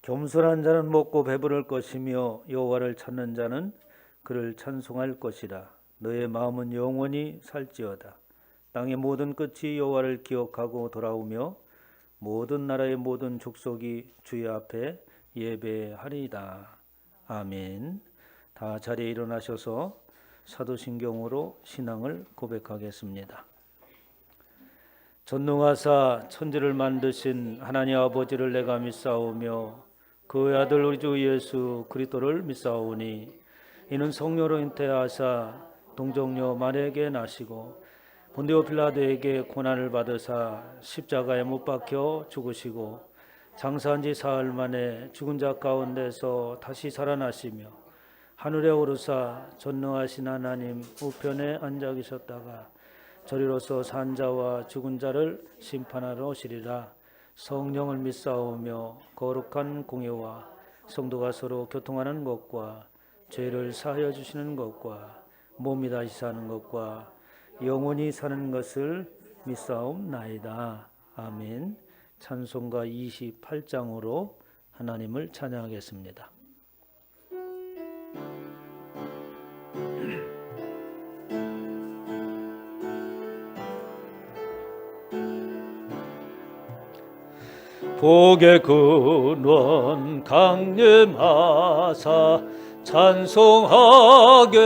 겸손한 자는 먹고 배부를 것이며 여호와를 찾는 자는 그를 찬송할 것이라. 너의 마음은 영원히 살지어다. 땅의 모든 끝이 여호와를 기억하고 돌아오며 모든 나라의 모든 족속이 주의 앞에 예배하리이다. 아멘. 다 자리에 일어나셔서 사도신경으로 신앙을 고백하겠습니다. 전능하사 천지를 만드신 하나님 아버지를 내가 믿사오며 그의 아들 우리 주 예수 그리스도를 믿사오니 이는 성령으로 잉태하사 동정녀 마리아에게 나시고 본디오 빌라도에게 고난을 받으사 십자가에 못 박혀 죽으시고 장사한 지 사흘 만에 죽은 자 가운데서 다시 살아나시며 하늘에 오르사 전능하신 하나님 우편에 앉아 계셨다가 저리로서 산 자와 죽은 자를 심판하러 오시리라. 성령을 믿사오며 거룩한 공예와 성도가 서로 교통하는 것과 죄를 사하여 주시는 것과 몸이 다시 사는 것과 영원히 사는 것을 믿사옵나이다. 아멘. 찬송가 28장으로 하나님을 찬양하겠습니다. 복의 근원 강림하사 찬송하게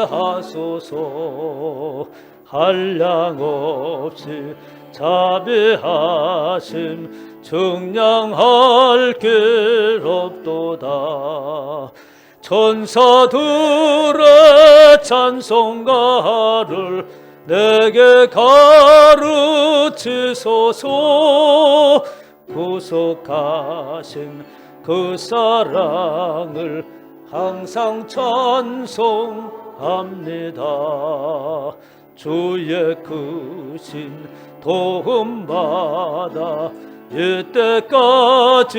하소서. 한량없이 자비하심 증량할 길 없도다. 천사들의 찬송가를 내게 가르치소서. 구속하신 그 사랑을 항상 찬송합니다. 주의 크신 도움받아 이때까지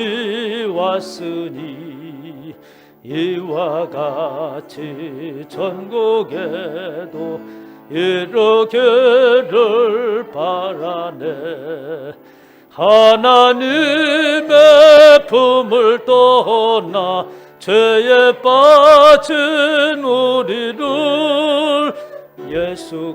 왔으니 이와 같이 전국에도 이르기를 바라네. 하나님의 품을 떠나 죄에 빠진 우리를 예수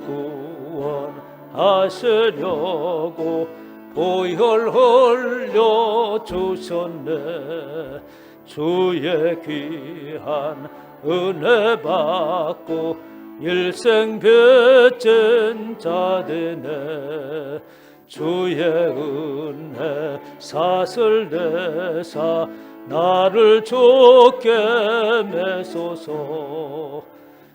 구원하시려고 보혈 흘려 주셨네. 주의 귀한 은혜 받고 일생 빚진 자되네. 주의 은혜 사슬 내사 나를 좋게 매소서.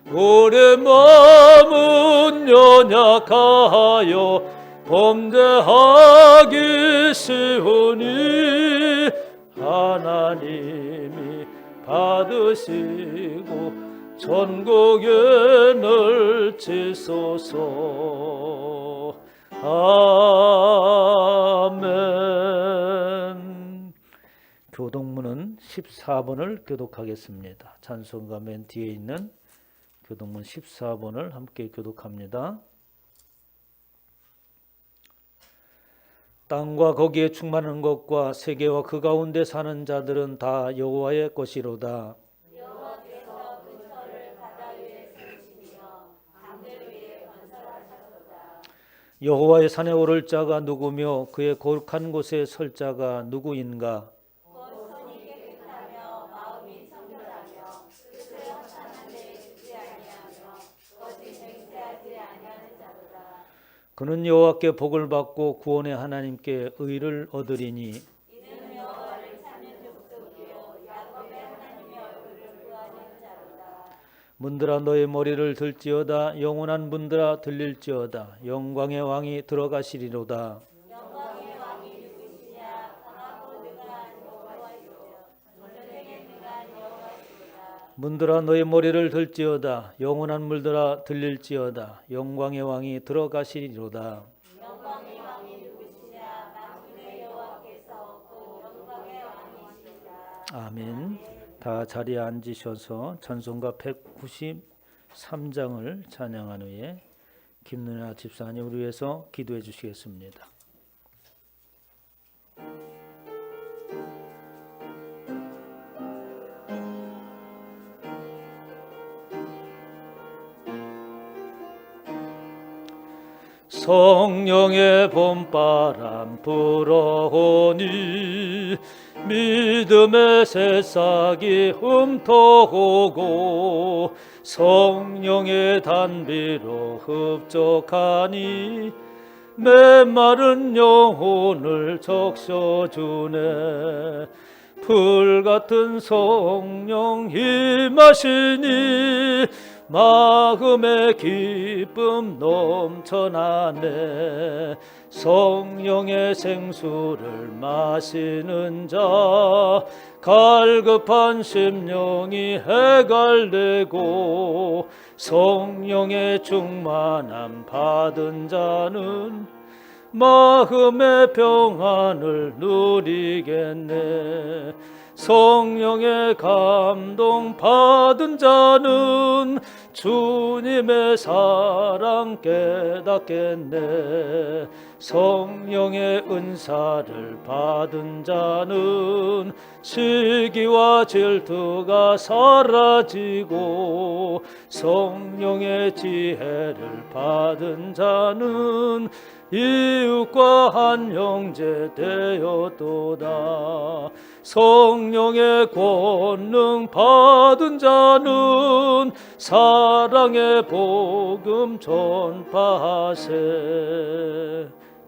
우리 마음은 연약하여 범죄하기 쉬우니 하나님이 받으시고 천국에 넣으시소서. 아멘. 교동문은 14번을 교독하겠습니다. 찬송가 맨 뒤에 있는 교동문 14번을 함께 교독합니다. 땅과 거기에 충만한 것과 세계와 그 가운데 사는 자들은 다 여호와의 것이로다. 여호와께서 근처를 바다 위에 세우시며 강들 위에 건설하셨도다. 여호와의 산에 오를 자가 누구며 그의 거룩한 곳에 설 자가 누구인가? 곧 손이 깨끗하며 마음이 청결하며 뜻을 허탄한 데에 두지 아니하며 거짓 맹세하지 아니하는 자도다. 그는 여호와께 복을 받고 구원의 하나님께 의를 얻으리니 이는 여호와를 찾는 족속이요 야곱의 하나님의 얼굴을 구하는 자로다. 문들아 너의 머리를 들지어다. 영원한 문들아 들릴지어다. 영광의 왕이 들어가시리로다. 영광의 왕이 누구시냐? 강하고 능한 여호와시오. 전쟁에 능한 여호와시로다. 문들아 너의 머리를 들지어다. 영원한 물들아 들릴지어다. 영광의 왕이 들어가시리로다. 영광의 왕이 누구시냐? 만군의 여호와께서 곧 영광의 왕이시다. 아멘. 다 자리에 앉으셔서 찬송가 193장을 찬양한 후에 김누나 집사님 우리 위해서 기도해 주시겠습니다. 성령의 봄바람 불어오니 믿음의 새싹이 흠터오고 성령의 단비로 흡족하니 메마른 영혼을 적셔주네. 불같은 성령 임하시니 마음의 기쁨 넘쳐나네. 성령의 생수를 마시는 자 갈급한 심령이 해갈되고 성령의 충만함 받은 자는 마음의 평안을 누리겠네. 성령의 감동 받은 자는 주님의 사랑 깨닫겠네. 성령의 은사를 받은 자는 시기와 질투가 사라지고 성령의 지혜를 받은 자는 이웃과 한 형제 되었도다. 성령의 권능 받은 자는 사랑의 복음 전파하세.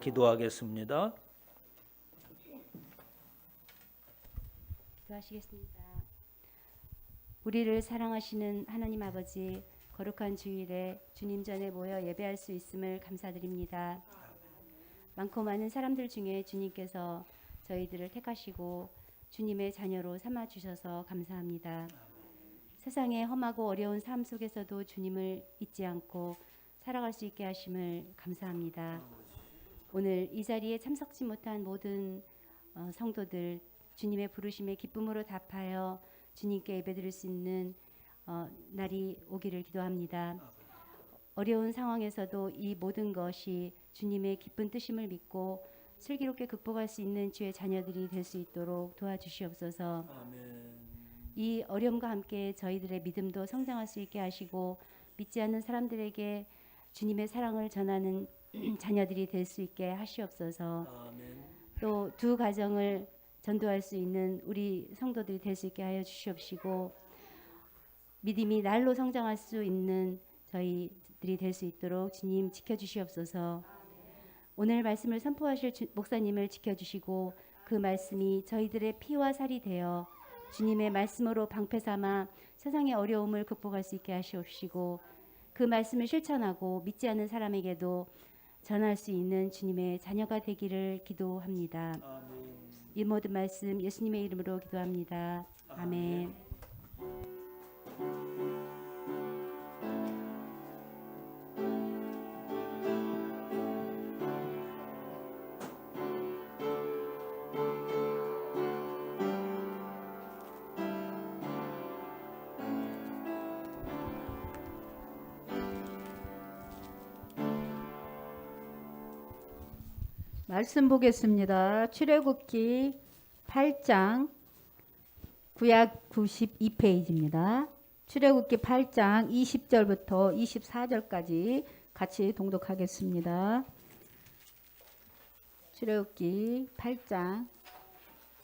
기도하겠습니다. 기도하시겠습니다. 우리를 사랑하시는 하나님 아버지, 거룩한 주일에 주님 전에 모여 예배할 수 있음을 감사드립니다. 많고 많은 사람들 중에 주님께서 저희들을 택하시고 주님의 자녀로 삼아주셔서 감사합니다. 세상의 험하고 어려운 삶 속에서도 주님을 잊지 않고 살아갈 수 있게 하심을 감사합니다. 오늘 이 자리에 참석지 못한 모든 성도들 주님의 부르심에 기쁨으로 답하여 주님께 예배드릴 수 있는 날이 오기를 기도합니다. 어려운 상황에서도 이 모든 것이 주님의 기쁜 뜻임을 믿고 슬기롭게 극복할 수 있는 주의 자녀들이 될 수 있도록 도와주시옵소서. 아멘. 이 어려움과 함께 저희들의 믿음도 성장할 수 있게 하시고 믿지 않는 사람들에게 주님의 사랑을 전하는 자녀들이 될 수 있게 하시옵소서. 아멘. 또 두 가정을 전도할 수 있는 우리 성도들이 될 수 있게 하여 주시옵시고 믿음이 날로 성장할 수 있는 저희들이 될 수 있도록 주님 지켜주시옵소서. 오늘 말씀을 선포하실 목사님을 지켜주시고 그 말씀이 저희들의 피와 살이 되어 주님의 말씀으로 방패 삼아 세상의 어려움을 극복할 수 있게 하시옵시고 그 말씀을 실천하고 믿지 않는 사람에게도 전할 수 있는 주님의 자녀가 되기를 기도합니다. 아멘. 이 모든 말씀 예수님의 이름으로 기도합니다. 아멘. 말씀 보겠습니다. 출애굽기 8장 구약 92페이지입니다. 출애굽기 8장 20절부터 24절까지 같이 동독하겠습니다. 출애굽기 8장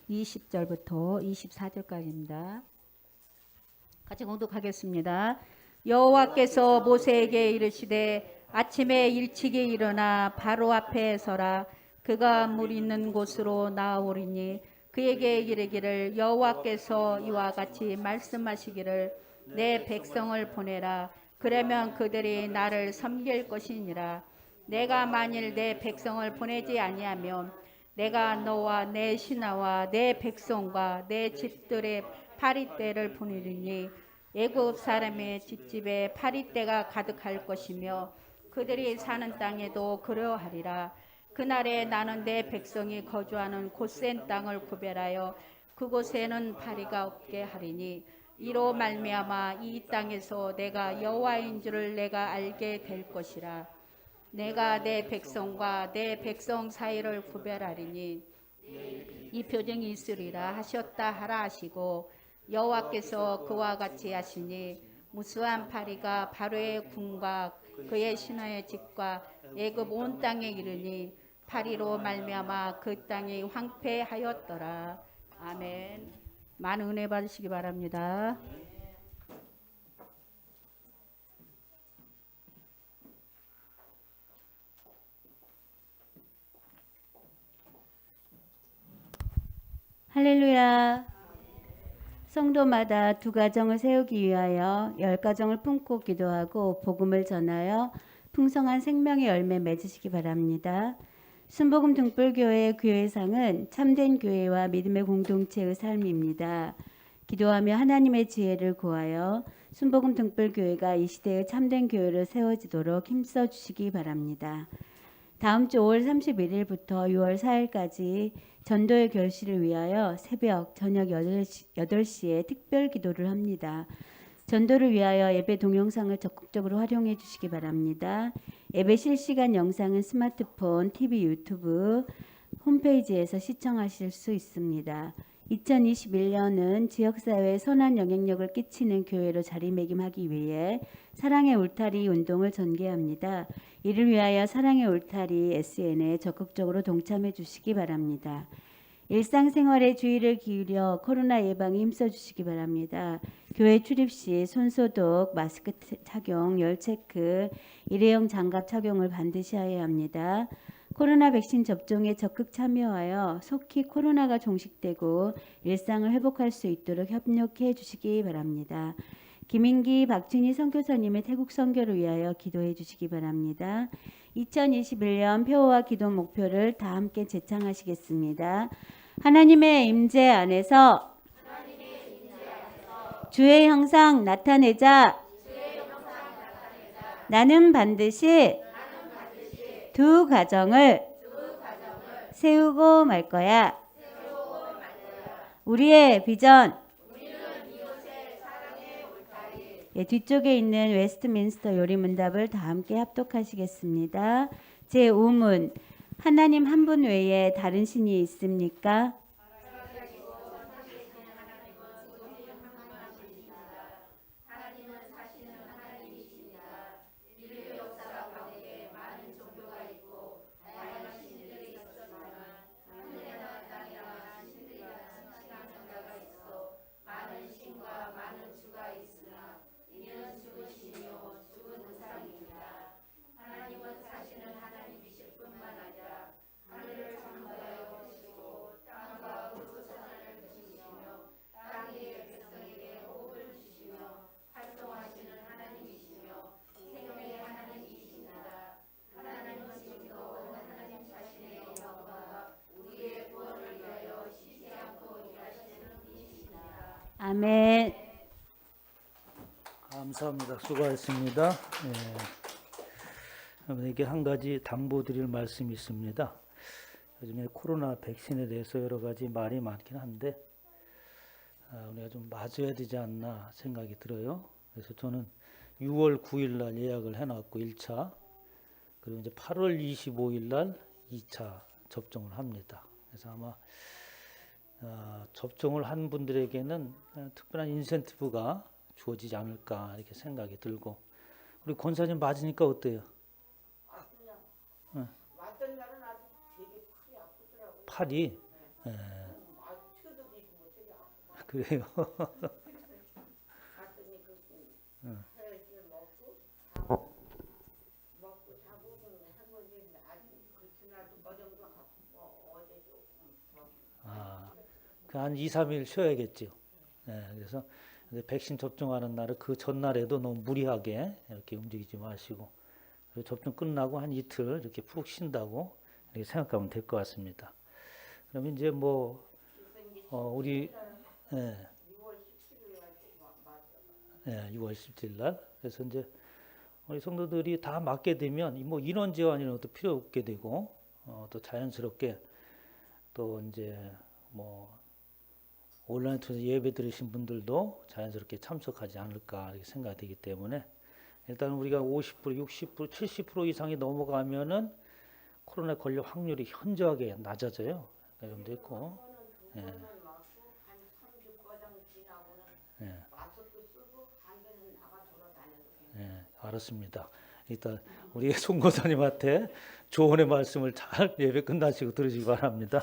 20절부터 24절까지입니다. 같이 공독하겠습니다. 여호와께서 모세에게 이르시되 아침에 일찍이 일어나 바로 앞에 서라. 그가 물 있는 곳으로 나아오리니 그에게 이르기를 여호와께서 이와 같이 말씀하시기를 내 백성을 보내라. 그러면 그들이 나를 섬길 것이니라. 내가 만일 내 백성을 보내지 아니하면 내가 너와 내 신하와 내 백성과 내 집들의 파리떼를 보내리니 애굽 사람의 집집에 파리떼가 가득할 것이며 그들이 사는 땅에도 그러하리라. 그날에 나는 내 백성이 거주하는 곧센 땅을 구별하여 그곳에는 파리가 없게 하리니 이로 말미암아 이 땅에서 내가 여호와인 줄을 내가 알게 될 것이라. 내가 내 백성과 내 백성 사이를 구별하리니 이 표징이 있으리라 하셨다 하라 하시고 여호와께서 그와 같이 하시니 무수한 파리가 바로의 궁과 그의 신하의 집과 애굽 온 땅에 이르니 다리로 말미암아 그 땅이 황폐하였더라. 아멘. 많은 은혜 받으시기 바랍니다. 할렐루야. 성도마다 두 가정을 세우기 위하여 10가정을 품고 기도하고 복음을 전하여 풍성한 생명의 열매 맺으시기 바랍니다. 순복음 등불교회의 교회상은 참된 교회와 믿음의 공동체의 삶입니다. 기도하며 하나님의 지혜를 구하여 순복음 등불교회가 이 시대의 참된 교회로 세워지도록 힘써 주시기 바랍니다. 다음 주 5월 31일부터 6월 4일까지 전도의 결실을 위하여 새벽 저녁 8시에 특별 기도를 합니다. 전도를 위하여 예배 동영상을 적극적으로 활용해 주시기 바랍니다. 예배 실시간 영상은 스마트폰, TV, 유튜브, 홈페이지에서 시청하실 수 있습니다. 2021년은 지역사회에 선한 영향력을 끼치는 교회로 자리매김하기 위해 사랑의 울타리 운동을 전개합니다. 이를 위하여 사랑의 울타리 SN에 적극적으로 동참해 주시기 바랍니다. 일상생활에 주의를 기울여 코로나 예방에 힘써 주시기 바랍니다. 교회 출입 시 손소독, 마스크 착용, 열 체크, 일회용 장갑 착용을 반드시 해야 합니다. 코로나 백신 접종에 적극 참여하여 속히 코로나가 종식되고 일상을 회복할 수 있도록 협력해 주시기 바랍니다. 김인기, 박준희 선교사님의 태국 선교를 위하여 기도해 주시기 바랍니다. 2021년 표와 기도 목표를 다 함께 제창하시겠습니다. 하나님의 임재 안에서 주의 형상 나타내자. 나는 반드시 두 가정을 세우고 말 거야. 우리의 비전. 예, 뒤쪽에 있는 웨스트민스터 요리문답을 다 함께 합독하시겠습니다. 제5문 하나님 한 분 외에 다른 신이 있습니까? 아멘. 감사합니다. 수고하셨습니다. 여러분에게 한 가지 당부드릴 말씀이 있습니다. 요즘에 코로나 백신에 대해서 여러 가지 말이 많긴 한데 우리가 좀 맞아야 되지 않나 생각이 들어요. 그래서 저는 6월 9일 날 예약을 해놨고 1차, 그리고 이제 8월 25일 날 2차 접종을 합니다. 그래서 아마 접종을 한 분들에게는 특별한 인센티브가 주어지지 않을까 이렇게 생각이 들고, 우리 권사님 맞으니까 어때요? 맞던 날은 아주 되게 팔이 아프더라고요. 팔이? 쳐도 되고 되게 아프다. 그래요. 갔더니 응. 혈액을 먹고 자고 해보니 아주 그날도 머정도 아프고 어제 조금 더. 한 2, 3일 쉬어야겠죠. 그래서 백신 접종하는 날은 그 전날에도 너무 무리하게 이렇게 움직이지 마시고, 그리고 접종 끝나고 한 이틀 이렇게 푹 쉰다고 이렇게 생각하면 될 것 같습니다. 그러면 이제 우리 6월 17일 날 6월 17일 날, 그래서 이제 우리 성도들이 다 맞게 되면 인원 제한 이런 것도 필요 없게 되고, 또 자연스럽게 또 이제 온라인 통해서 예배 드리신 분들도 자연스럽게 참석하지 않을까 이렇게 생각이 되기 때문에, 일단 우리가 50%, 60%, 70% 이상이 넘어가면은 코로나 걸릴 확률이 현저하게 낮아져요. 좀 됐고. 한 30과정 지나고는 마스크 쓰고 한 배는 나가 돌아다녀도 괜찮아요. 알았습니다. 일단 우리 송고사님한테 조언의 말씀을 잘 예배 끝나시고 들으시기 바랍니다.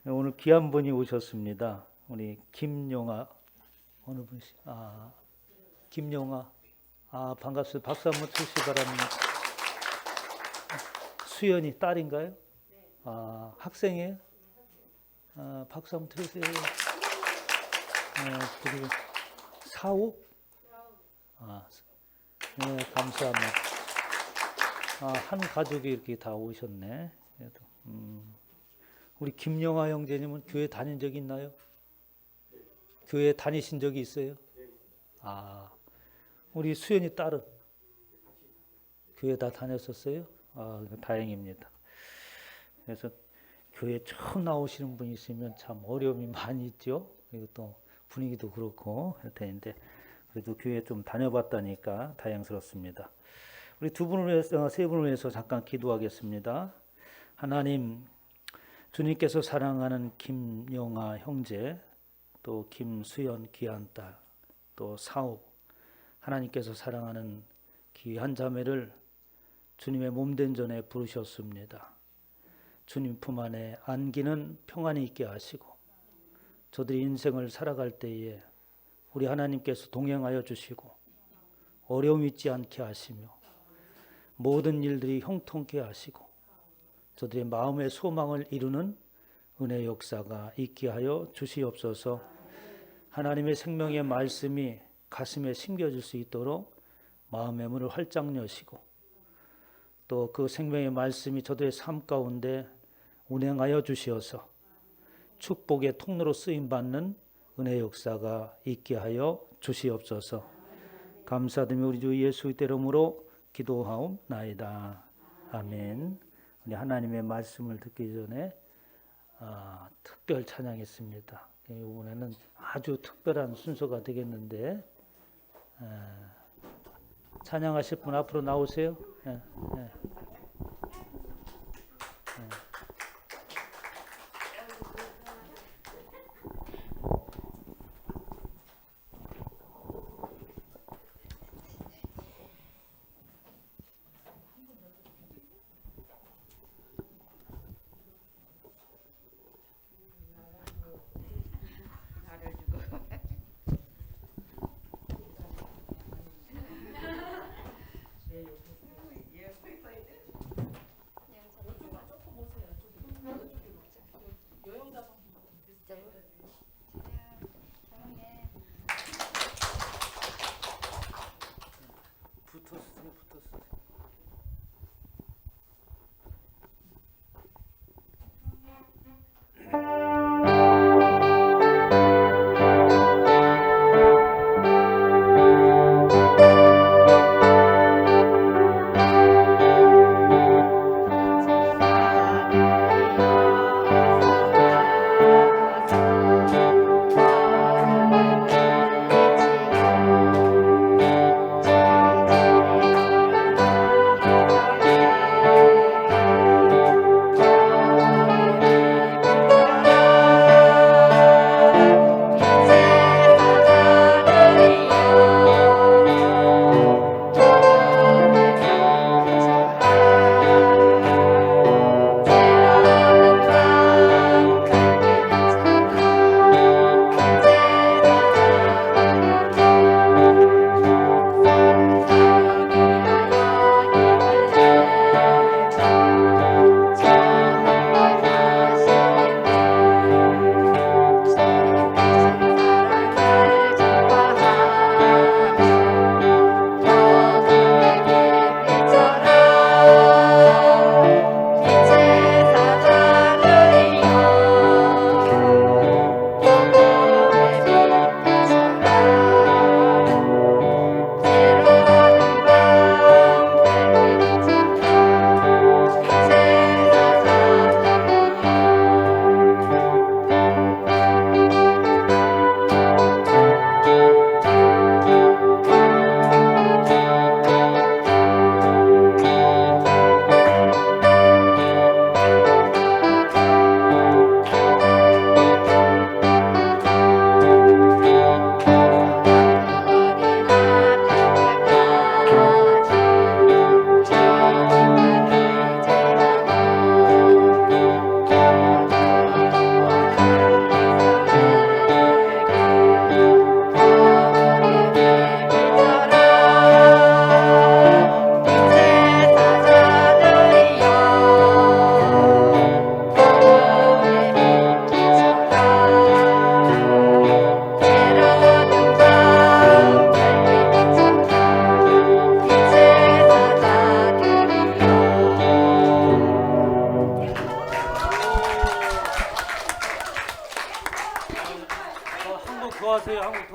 오늘 귀한 분이 오셨습니다. 우리 김용아 어느 분이시? 김용아 반갑습니다. 박수 한번 주시기 바랍니다. 수연이 딸인가요? 학생이에요? 박수 한번 드리세요. 그리고 사옥? 네, 감사합니다. 한 가족이 이렇게 다 오셨네. 그래도, 우리 김영아 형제님은 교회 다닌 적이 있나요? 교회 다니신 적이 있어요? 우리 수연이 딸은 교회 다 다녔었어요? 다행입니다. 그래서 교회 처음 나오시는 분이 있으면 참 어려움이 많이 있죠. 그리고 또 분위기도 그렇고 할 텐데 그래도 교회 좀 다녀봤다니까 다행스럽습니다. 우리 두 분을 위해서, 세 분을 위해서 잠깐 기도하겠습니다. 하나님, 주님께서 사랑하는 김영아 형제, 또 김수연 귀한 딸, 또 사옥, 하나님께서 사랑하는 귀한 자매를 주님의 몸된 전에 부르셨습니다. 주님 품 안에 안기는 평안이 있게 하시고 저들이 인생을 살아갈 때에 우리 하나님께서 동행하여 주시고 어려움 있지 않게 하시며 모든 일들이 형통케 하시고 저들의 마음의 소망을 이루는 은혜 역사가 있게 하여 주시옵소서. 하나님의 생명의 말씀이 가슴에 심겨질 수 있도록 마음의 문을 활짝 여시고 또 그 생명의 말씀이 저들의 삶 가운데 운행하여 주시어서 축복의 통로로 쓰임받는 은혜 역사가 있게 하여 주시옵소서. 감사드리며 우리 주 예수의 이름으로 기도하옵나이다. 아멘. 우리 하나님의 말씀을 듣기 전에 특별 찬양했습니다. 이번에는 아주 특별한 순서가 되겠는데 찬양하실 분 앞으로 나오세요.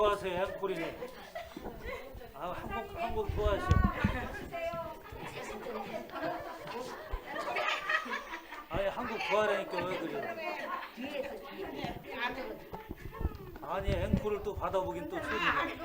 좋아하세요? 앵콜이. 아, 한국 좋아하시오. 아니, 한국 좋아하니까 왜 그래? 아니, 앵콜을 또 받아보긴 또 처음이네.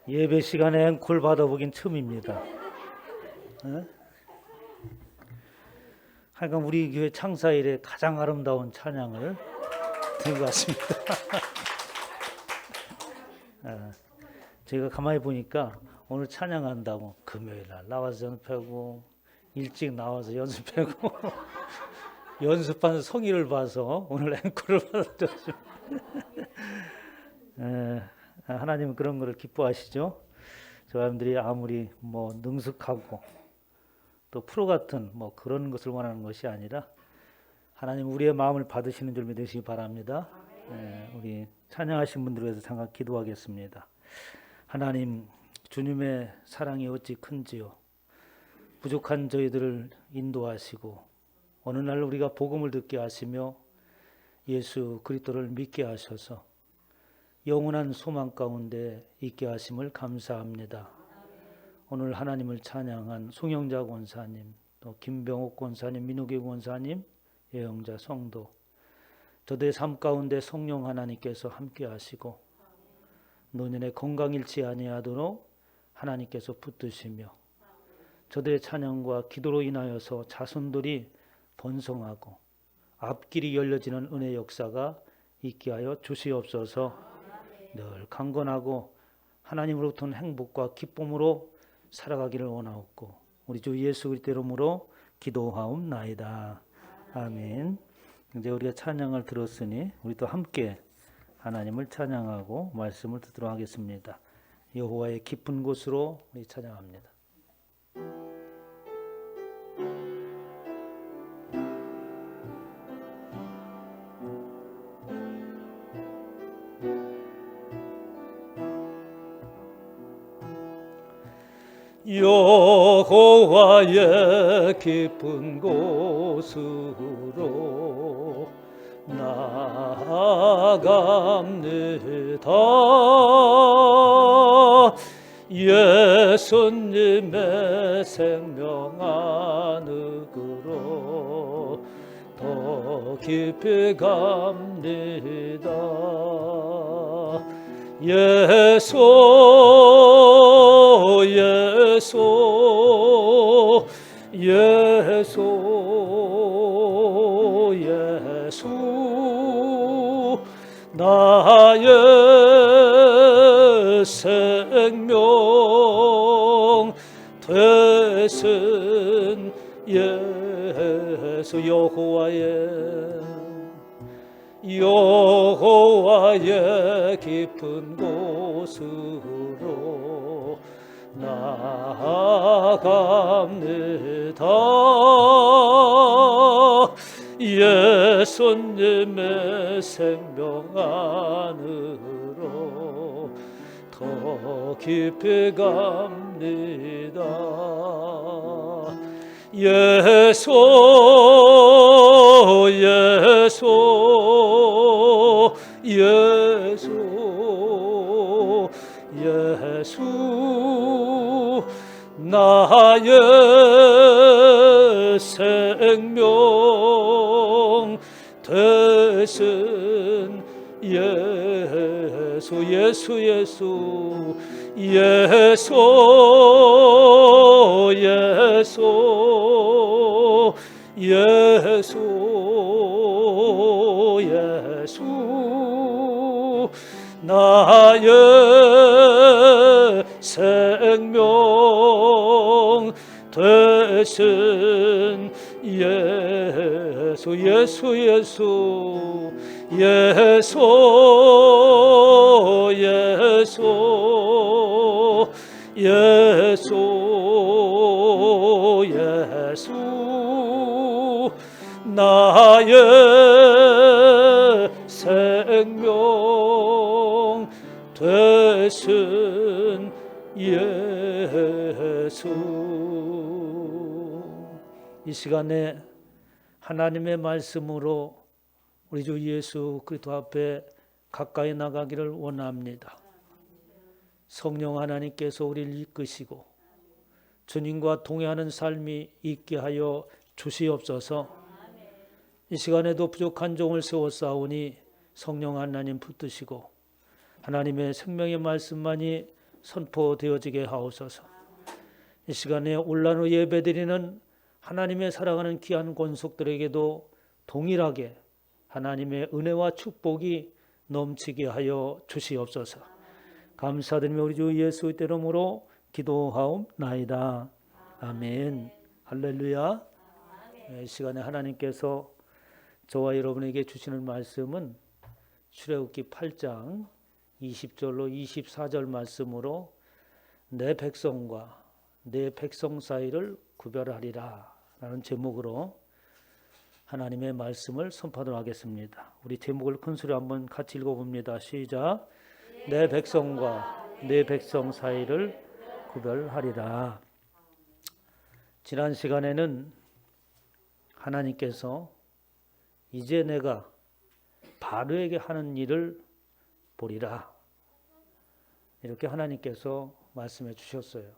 예배 시간에 앵콜 받아보긴 처음입니다. 어? 하여간 우리 교회 창사 이래 가장 아름다운 찬양을 들고 왔습니다. 제가 가만히 보니까 오늘 찬양한다고 금요일 날 나와서 연습하고 일찍 나와서 연습하고 연습한 성의를 봐서 오늘 앵콜을 받았죠. 하나님은 그런 것을 기뻐하시죠. 저 사람들이 아무리 뭐 능숙하고 또 프로 같은 뭐 그런 것을 원하는 것이 아니라 하나님 우리의 마음을 받으시는 줄 믿으시기 바랍니다. 우리 찬양하신 분들을 위해서 잠깐 기도하겠습니다. 하나님, 주님의 사랑이 어찌 큰지요. 부족한 저희들을 인도하시고 어느 날 우리가 복음을 듣게 하시며 예수 그리스도를 믿게 하셔서 영원한 소망 가운데 있게 하심을 감사합니다. 오늘 하나님을 찬양한 송영자 권사님, 또 김병옥 권사님, 민우기 권사님, 예영자 성도, 저들의 삶 가운데 성령 하나님께서 함께 하시고 노년에 건강 잃지 아니하도록 하나님께서 붙드시며 저들의 찬양과 기도로 인하여서 자손들이 번성하고 앞길이 열려지는 은혜 역사가 있게 하여 주시옵소서. 늘 강건하고 하나님으로부터는 행복과 기쁨으로 살아가기를 원하옵고 우리 주 예수 그리스도 이름으로 기도하옵나이다. 아멘. 이제 우리가 찬양을 들었으니 우리도 함께 하나님을 찬양하고 말씀을 듣도록 하겠습니다. 여호와의 깊은 곳으로 우리 찬양합니다. 여호와의 깊은 곳으로 나아갑니다. 예수님의 생명 안으로 더 깊이 갑니다. 예수 예수 예수 예수 나의 생명 되신 예수 여호와의 깊은 곳으로 나아갑니다. 예수님의 생명 안으로 더 깊이 갑니다. 예수 예수 예수 예수 나의 생명 되신 예수 예수 예수 예수 예수 예수 예수 나의 생명 되신 예수 예수 예수 예수 예수 예수 예수 나의 생명 되신 예수. 이 시간에 하나님의 말씀으로 우리 주 예수 그리스도 앞에 가까이 나가기를 원합니다. 성령 하나님께서 우리를 이끄시고 주님과 동행하는 삶이 있게 하여 주시옵소서. 이 시간에도 부족한 종을 세워싸우니 성령 하나님 붙드시고 하나님의 생명의 말씀만이 선포되어지게 하옵소서. 이 시간에 온라인으로 예배드리는 하나님의 사랑하는 귀한 권속들에게도 동일하게 하나님의 은혜와 축복이 넘치게 하여 주시옵소서. 감사드리며 우리 주 예수 이름으로 기도하옵나이다. 아멘. 할렐루야. 이 시간에 하나님께서 저와 여러분에게 주시는 말씀은 출애굽기 8장 20절로 24절 말씀으로 내 백성과 내 백성 사이를 구별하리라 라는 제목으로 하나님의 말씀을 선포하도록 하겠습니다. 우리 제목을 큰 소리로 한번 같이 읽어봅니다. 시작. 내 백성과 내 백성 사이를 구별하리라. 지난 시간에는 하나님께서 이제 내가 바로에게 하는 일을 보리라, 이렇게 하나님께서 말씀해 주셨어요.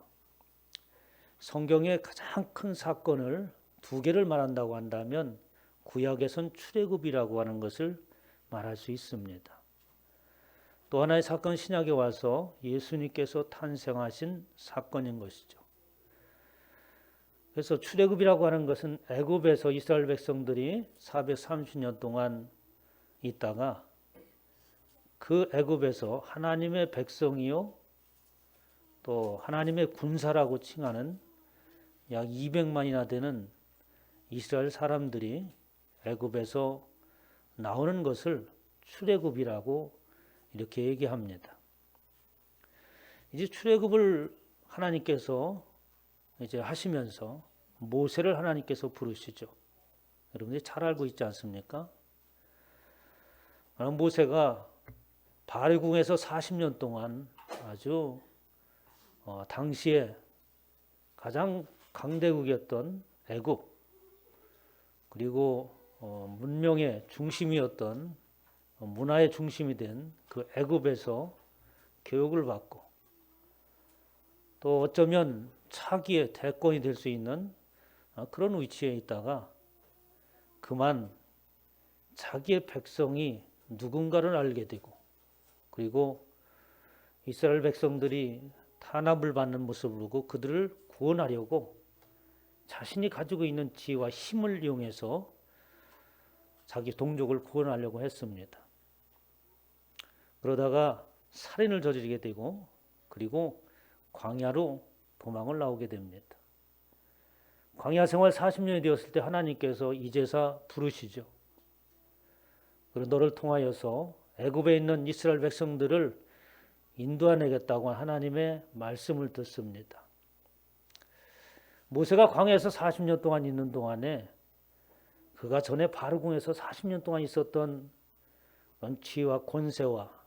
성경의 가장 큰 사건을 두 개를 말한다고 한다면 구약에선 출애굽이라고 하는 것을 말할 수 있습니다. 또 하나의 사건, 신약에 와서 예수님께서 탄생하신 사건인 것이죠. 그래서 출애굽이라고 하는 것은 애굽에서 이스라엘 백성들이 430년 동안 있다가 그 애굽에서 하나님의 백성이요 또 하나님의 군사라고 칭하는 약 200만이나 되는 이스라엘 사람들이 애굽에서 나오는 것을 출애굽이라고 이렇게 얘기합니다. 이제 출애굽을 하나님께서 이제 하시면서 모세를 하나님께서 부르시죠. 여러분들이 잘 알고 있지 않습니까? 모세가 바알궁에서 40년 동안 아주 당시에 가장 강대국이었던 애굽, 그리고 문명의 중심이었던 문화의 중심이 된 그 애굽에서 교육을 받고 또 어쩌면 차기의 대권이 될 수 있는 그런 위치에 있다가 그만 자기의 백성이 누군가를 알게 되고 그리고 이스라엘 백성들이 탄압을 받는 모습을 보고 그들을 구원하려고 자신이 가지고 있는 지혜와 힘을 이용해서 자기 동족을 구원하려고 했습니다. 그러다가 살인을 저지르게 되고 그리고 광야로 도망을 나오게 됩니다. 광야 생활 40년이 되었을 때 하나님께서 이제사 부르시죠. 그리고 너를 통하여서 애굽에 있는 이스라엘 백성들을 인도하내겠다고 하나님의 말씀을 듣습니다. 모세가 광야에서 40년 동안 있는 동안에 그가 전에 바르궁에서 40년 동안 있었던 지혜와 권세와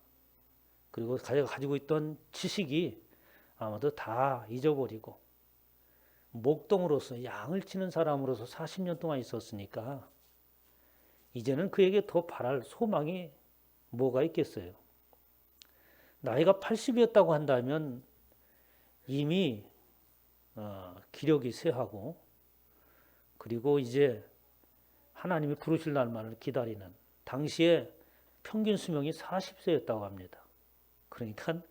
그리고 자기가 가지고 있던 지식이 아마도 다 잊어버리고 목동으로서 양을 치는 사람으로서 40년 동안 있었으니까 이제는 그에게 더 바랄 소망이 뭐가 있겠어요. 나이가 80이었다고 한다면 이미 기력이 쇠하고 그리고 이제 하나님이 부르실 날만을 기다리는, 당시에 평균 수명이 40세였다고 합니다. 그러니까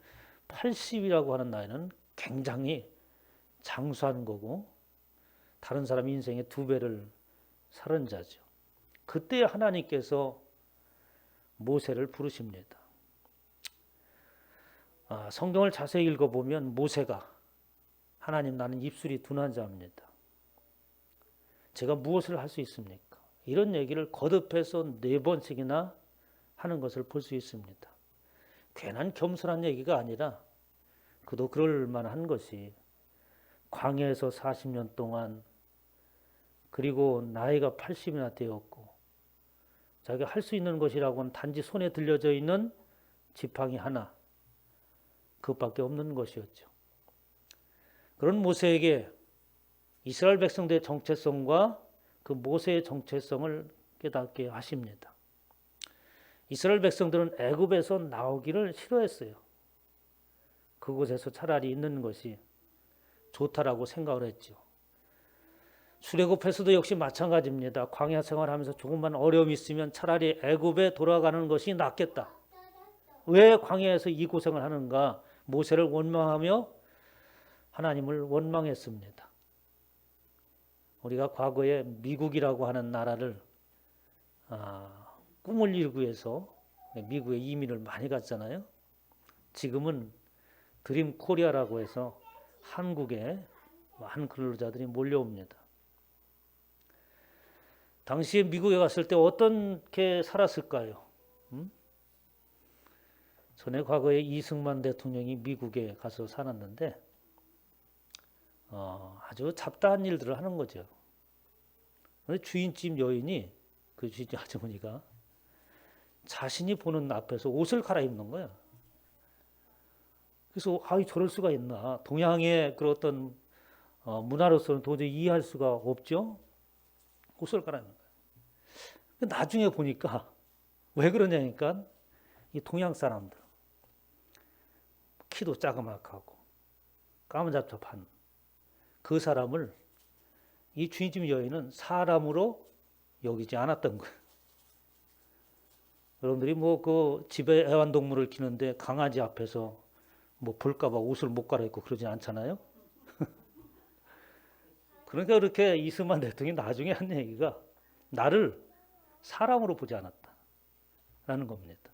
80이라고 하는 나이는 굉장히 장수한 거고 다른 사람 인생의 2배를 살은 자죠. 그때 하나님께서 모세를 부르십니다. 성경을 자세히 읽어보면 모세가 하나님, 나는 입술이 둔한 자입니다. 제가 무엇을 할 수 있습니까? 이런 얘기를 거듭해서 4번씩이나 하는 것을 볼 수 있습니다. 괜한 겸손한 얘기가 아니라 그도 그럴 만한 것이 광야에서 40년 동안 그리고 나이가 80이나 되었고 자기가 할 수 있는 것이라고는 단지 손에 들려져 있는 지팡이 하나, 그것밖에 없는 것이었죠. 그런 모세에게 이스라엘 백성들의 정체성과 그 모세의 정체성을 깨닫게 하십니다. 이스라엘 백성들은 애굽에서 나오기를 싫어했어요. 그곳에서 차라리 있는 것이 좋다라고 생각을 했죠. 출애굽에서도 역시 마찬가지입니다. 광야 생활하면서 조금만 어려움이 있으면 차라리 애굽에 돌아가는 것이 낫겠다. 왜 광야에서 이 고생을 하는가? 모세를 원망하며 하나님을 원망했습니다. 우리가 과거에 미국이라고 하는 나라를 꿈을 이루기 위해서 미국에 이민을 많이 갔잖아요. 지금은 드림 코리아라고 해서 한국에 많은 근로자들이 몰려옵니다. 당시에 미국에 갔을 때 어떻게 살았을까요? 전에 과거에 이승만 대통령이 미국에 가서 살았는데 아주 잡다한 일들을 하는 거죠. 주인집 여인이, 그 주인집 아주머니가 자신이 보는 앞에서 옷을 갈아입는 거야. 그래서 저럴 수가 있나. 동양의 그런 어떤 문화로서는 도저히 이해할 수가 없죠. 옷을 갈아입는 거야. 나중에 보니까 왜 그러냐니까 이 동양 사람들 키도 자그마하고 까무잡잡한 그 사람을 이 주인집 여인은 사람으로 여기지 않았던 거예요. 여러분들이 뭐 그 집에 애완동물을 키우는데 강아지 앞에서 뭐 볼까봐 옷을 못 갈아입고 그러지 않잖아요. 그러니까 그렇게 이승만 대통령이 나중에 한 얘기가 나를 사람으로 보지 않았다라는 겁니다.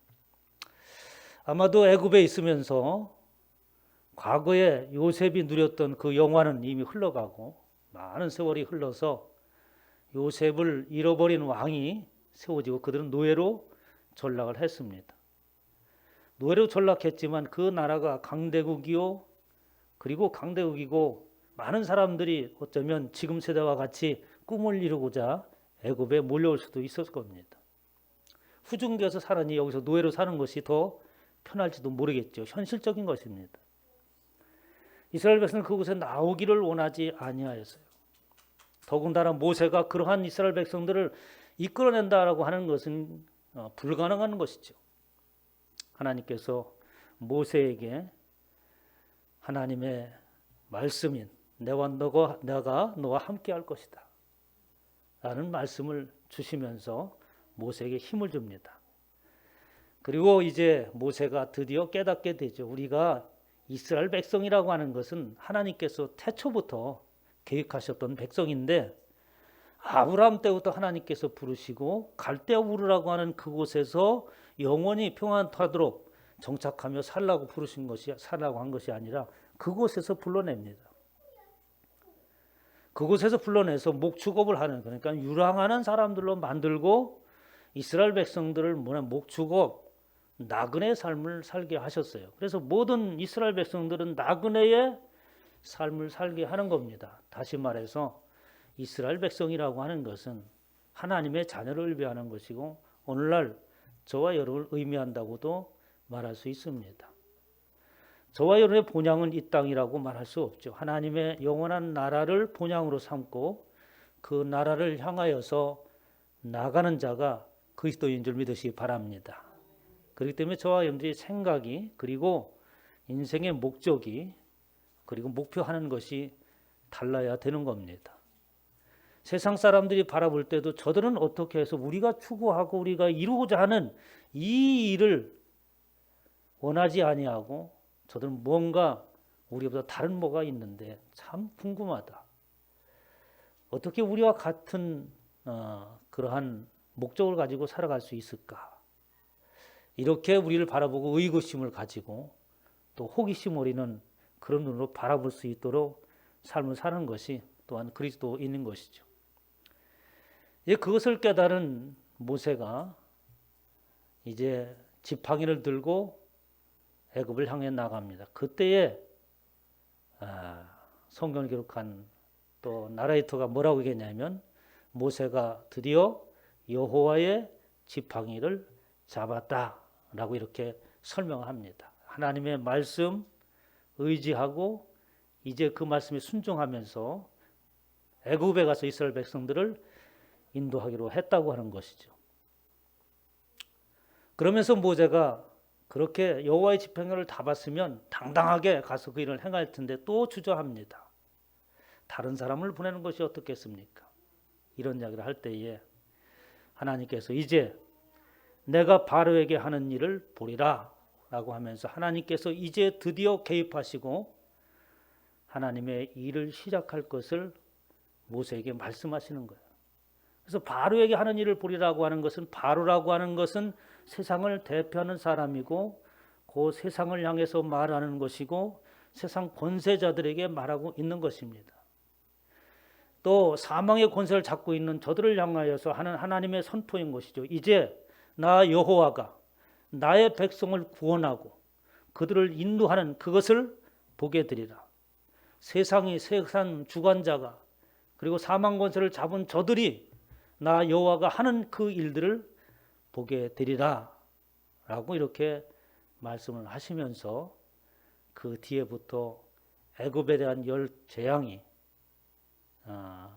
아마도 애굽에 있으면서 과거에 요셉이 누렸던 그 영화는 이미 흘러가고 많은 세월이 흘러서 요셉을 잃어버린 왕이 세워지고 그들은 노예로 전락을 했습니다. 노예로 전락했지만 그 나라가 강대국이요, 그리고 강대국이고 많은 사람들이 어쩌면 지금 세대와 같이 꿈을 이루고자 애굽에 몰려올 수도 있었을 겁니다. 후중되어서 사느니 여기서 노예로 사는 것이 더 편할지도 모르겠죠. 현실적인 것입니다. 이스라엘 백성은 그곳에 나오기를 원하지 아니하였어요. 더군다나 모세가 그러한 이스라엘 백성들을 이끌어낸다라고 하는 것은 불가능한 것이죠. 하나님께서 모세에게 하나님의 말씀인 내가 너와 함께 할 것이다 라는 말씀을 주시면서 모세에게 힘을 줍니다. 그리고 이제 모세가 드디어 깨닫게 되죠. 우리가 이스라엘 백성이라고 하는 것은 하나님께서 태초부터 계획하셨던 백성인데 아브라함 때부터 하나님께서 부르시고 갈대아 우르라고 하는 그곳에서 영원히 평안하도록 정착하며 살라고 한 것이 아니라 그곳에서 불러냅니다. 그곳에서 불러내서 목축업을 하는, 그러니까 유랑하는 사람들로 만들고 이스라엘 백성들을 목축업, 나그네 삶을 살게 하셨어요. 그래서 모든 이스라엘 백성들은 나그네의 삶을 살게 하는 겁니다. 다시 말해서 이스라엘 백성이라고 하는 것은 하나님의 자녀를 의미하는 것이고 오늘날 저와 여러분을 의미한다고도 말할 수 있습니다. 저와 여러분의 본향은 이 땅이라고 말할 수 없죠. 하나님의 영원한 나라를 본향으로 삼고 그 나라를 향하여서 나가는 자가 그리스도인 줄 믿으시기 바랍니다. 그렇기 때문에 저와 여러분들의 생각이, 그리고 인생의 목적이, 그리고 목표하는 것이 달라야 되는 겁니다. 세상 사람들이 바라볼 때도 저들은 어떻게 해서 우리가 추구하고 우리가 이루고자 하는 이 일을 원하지 아니하고 저들은 뭔가 우리보다 다른 뭐가 있는데 참 궁금하다. 어떻게 우리와 같은 그러한 목적을 가지고 살아갈 수 있을까? 이렇게 우리를 바라보고 의구심을 가지고 또 호기심 어리는 그런 눈으로 바라볼 수 있도록 삶을 사는 것이 또한 그리스도인인 것이죠. 이제 그것을 깨달은 모세가 이제 지팡이를 들고 애굽을 향해 나갑니다. 그때에 성경을 기록한 또 나레이터가 뭐라고 얘기했냐면 모세가 드디어 여호와의 지팡이를 잡았다라고 이렇게 설명합니다. 하나님의 말씀 의지하고 이제 그 말씀에 순종하면서 애굽에 가서 이스라엘 백성들을 인도하기로 했다고 하는 것이죠. 그러면서 모세가 그렇게 여호와의 지팡이를 잡았으면 당당하게 가서 그 일을 행할 텐데 또 주저합니다. 다른 사람을 보내는 것이 어떻겠습니까? 이런 이야기를 할 때에 하나님께서 이제 내가 바로에게 하는 일을 보리라 라고 하면서 하나님께서 이제 드디어 개입하시고 하나님의 일을 시작할 것을 모세에게 말씀하시는 거예요. 그래서 바로에게 하는 일을 보리라고 하는 것은, 바로라고 하는 것은 세상을 대표하는 사람이고 그 세상을 향해서 말하는 것이고 세상 권세자들에게 말하고 있는 것입니다. 또 사망의 권세를 잡고 있는 저들을 향하여서 하는 하나님의 선포인 것이죠. 이제 나 여호와가 나의 백성을 구원하고 그들을 인도하는 그것을 보게 되리라. 세상 주관자가 그리고 사망 권세를 잡은 저들이 나 여호와가 하는 그 일들을 보게 되리라 라고 이렇게 말씀을 하시면서 그 뒤에부터 애굽에 대한 열 재앙이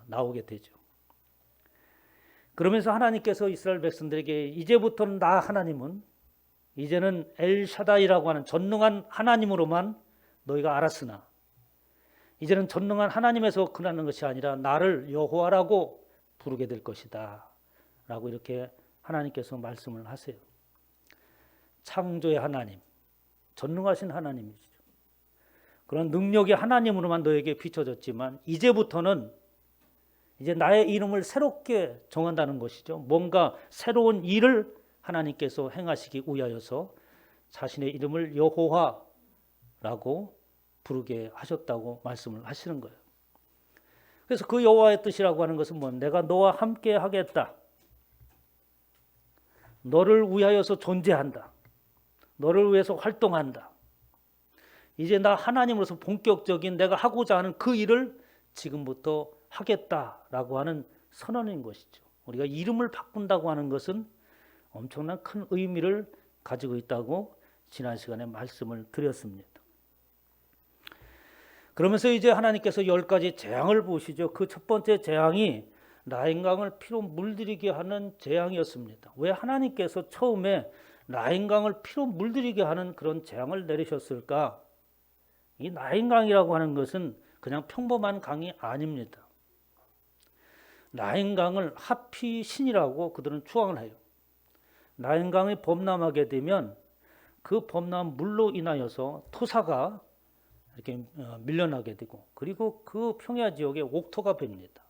나오게 되죠. 그러면서 하나님께서 이스라엘 백성들에게 이제부터는 나 하나님은 이제는 엘샤다이라고 하는 전능한 하나님으로만 너희가 알았으나 이제는 전능한 하나님에서 끝나는 것이 아니라 나를 여호와라고 부르게 될 것이다 라고 이렇게 하나님께서 말씀을 하세요. 창조의 하나님, 전능하신 하나님이죠. 그런 능력의 하나님으로만 너에게 비춰졌지만 이제부터는 이제 나의 이름을 새롭게 정한다는 것이죠. 뭔가 새로운 일을 하나님께서 행하시기 위하여서 자신의 이름을 여호와라고 부르게 하셨다고 말씀을 하시는 거예요. 그래서 그 여호와의 뜻이라고 하는 것은 뭐 내가 너와 함께 하겠다. 너를 위하여서 존재한다. 너를 위해서 활동한다. 이제 나 하나님으로서 본격적인 내가 하고자 하는 그 일을 지금부터 하겠다라고 하는 선언인 것이죠. 우리가 이름을 바꾼다고 하는 것은 엄청난 큰 의미를 가지고 있다고 지난 시간에 말씀을 드렸습니다. 그러면서 이제 하나님께서 10가지 재앙을 보시죠. 그 첫 번째 재앙이 라인강을 피로 물들이게 하는 재앙이었습니다. 왜 하나님께서 처음에 라인강을 피로 물들이게 하는 그런 재앙을 내리셨을까? 이 라인강이라고 하는 것은 그냥 평범한 강이 아닙니다. 라인강을 하피신이라고 그들은 추앙을 해요. 라인강이 범람하게 되면 그 범람 물로 인하여서 토사가 이렇게 밀려나게 되고 그리고 그 평야 지역에 옥토가 뱄니다.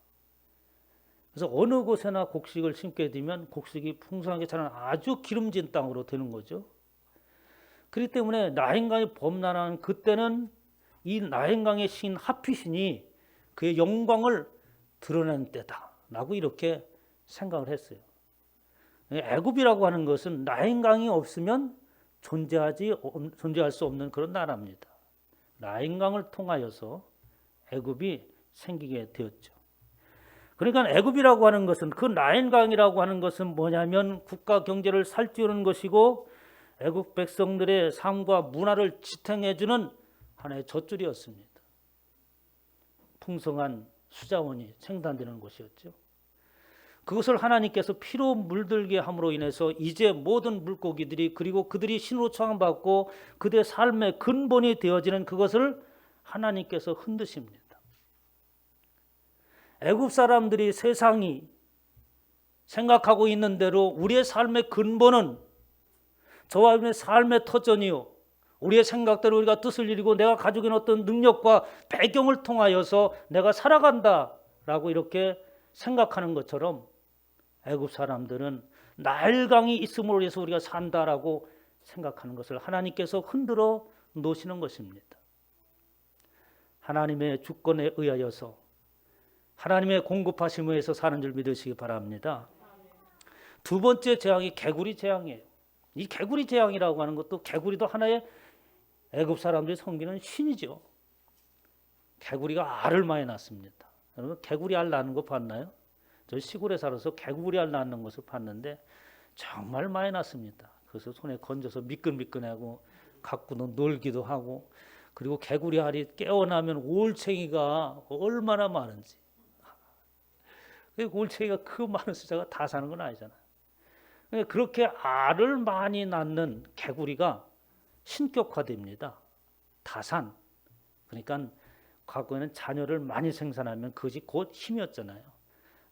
그래서 어느 곳에나 곡식을 심게 되면 곡식이 풍성하게 자라는 아주 기름진 땅으로 되는 거죠. 그렇기 때문에 라인강이 범람하는 그때는 이 라인강의 신 하피신이 그의 영광을 드러낸 때다라고 이렇게 생각을 했어요. 애굽이라고 하는 것은 라인강이 없으면 존재할 수 없는 그런 나라입니다. 라인강을 통하여서 애굽이 생기게 되었죠. 그러니까 애굽이라고 하는 것은 그 라인강이라고 하는 것은 뭐냐면 국가 경제를 살찌우는 것이고 애굽 백성들의 삶과 문화를 지탱해주는 하나의 젖줄이었습니다. 풍성한 수자원이 생산되는 곳이었죠. 그것을 하나님께서 피로 물들게 함으로 인해서 이제 모든 물고기들이 그리고 그들이 신으로 창함받고 그들의 삶의 근본이 되어지는 그것을 하나님께서 흔드십니다. 애굽 사람들이 세상이 생각하고 있는 대로 우리의 삶의 근본은 저와 여러분의 삶의 터전이요 우리의 생각대로 우리가 뜻을 이루고 내가 가지고 있는 어떤 능력과 배경을 통하여서 내가 살아간다라고 이렇게 생각하는 것처럼 애굽 사람들은 나일강이 있음으로 해서 우리가 산다라고 생각하는 것을 하나님께서 흔들어 놓으시는 것입니다. 하나님의 주권에 의하여서 하나님의 공급하심에 의해서 사는 줄 믿으시기 바랍니다. 두 번째 재앙이 개구리 재앙이에요. 이 개구리 재앙이라고 하는 것도 개구리도 하나의 애굽 사람들이 섬기는 신이죠. 개구리가 알을 많이 낳습니다. 여러분 개구리 알 낳는 거 봤나요? 저 시골에 살아서 개구리 알 낳는 것을 봤는데 정말 많이 낳습니다. 그래서 손에 건져서 미끈미끈하고 갖고도 놀기도 하고 그리고 개구리 알이 깨어나면 올챙이가 얼마나 많은지 올챙이가 그 많은 숫자가 다 사는 건 아니잖아요. 그렇게 알을 많이 낳는 개구리가 신격화됩니다. 다산. 그러니까 과거에는 자녀를 많이 생산하면 그것이 곧 힘이었잖아요.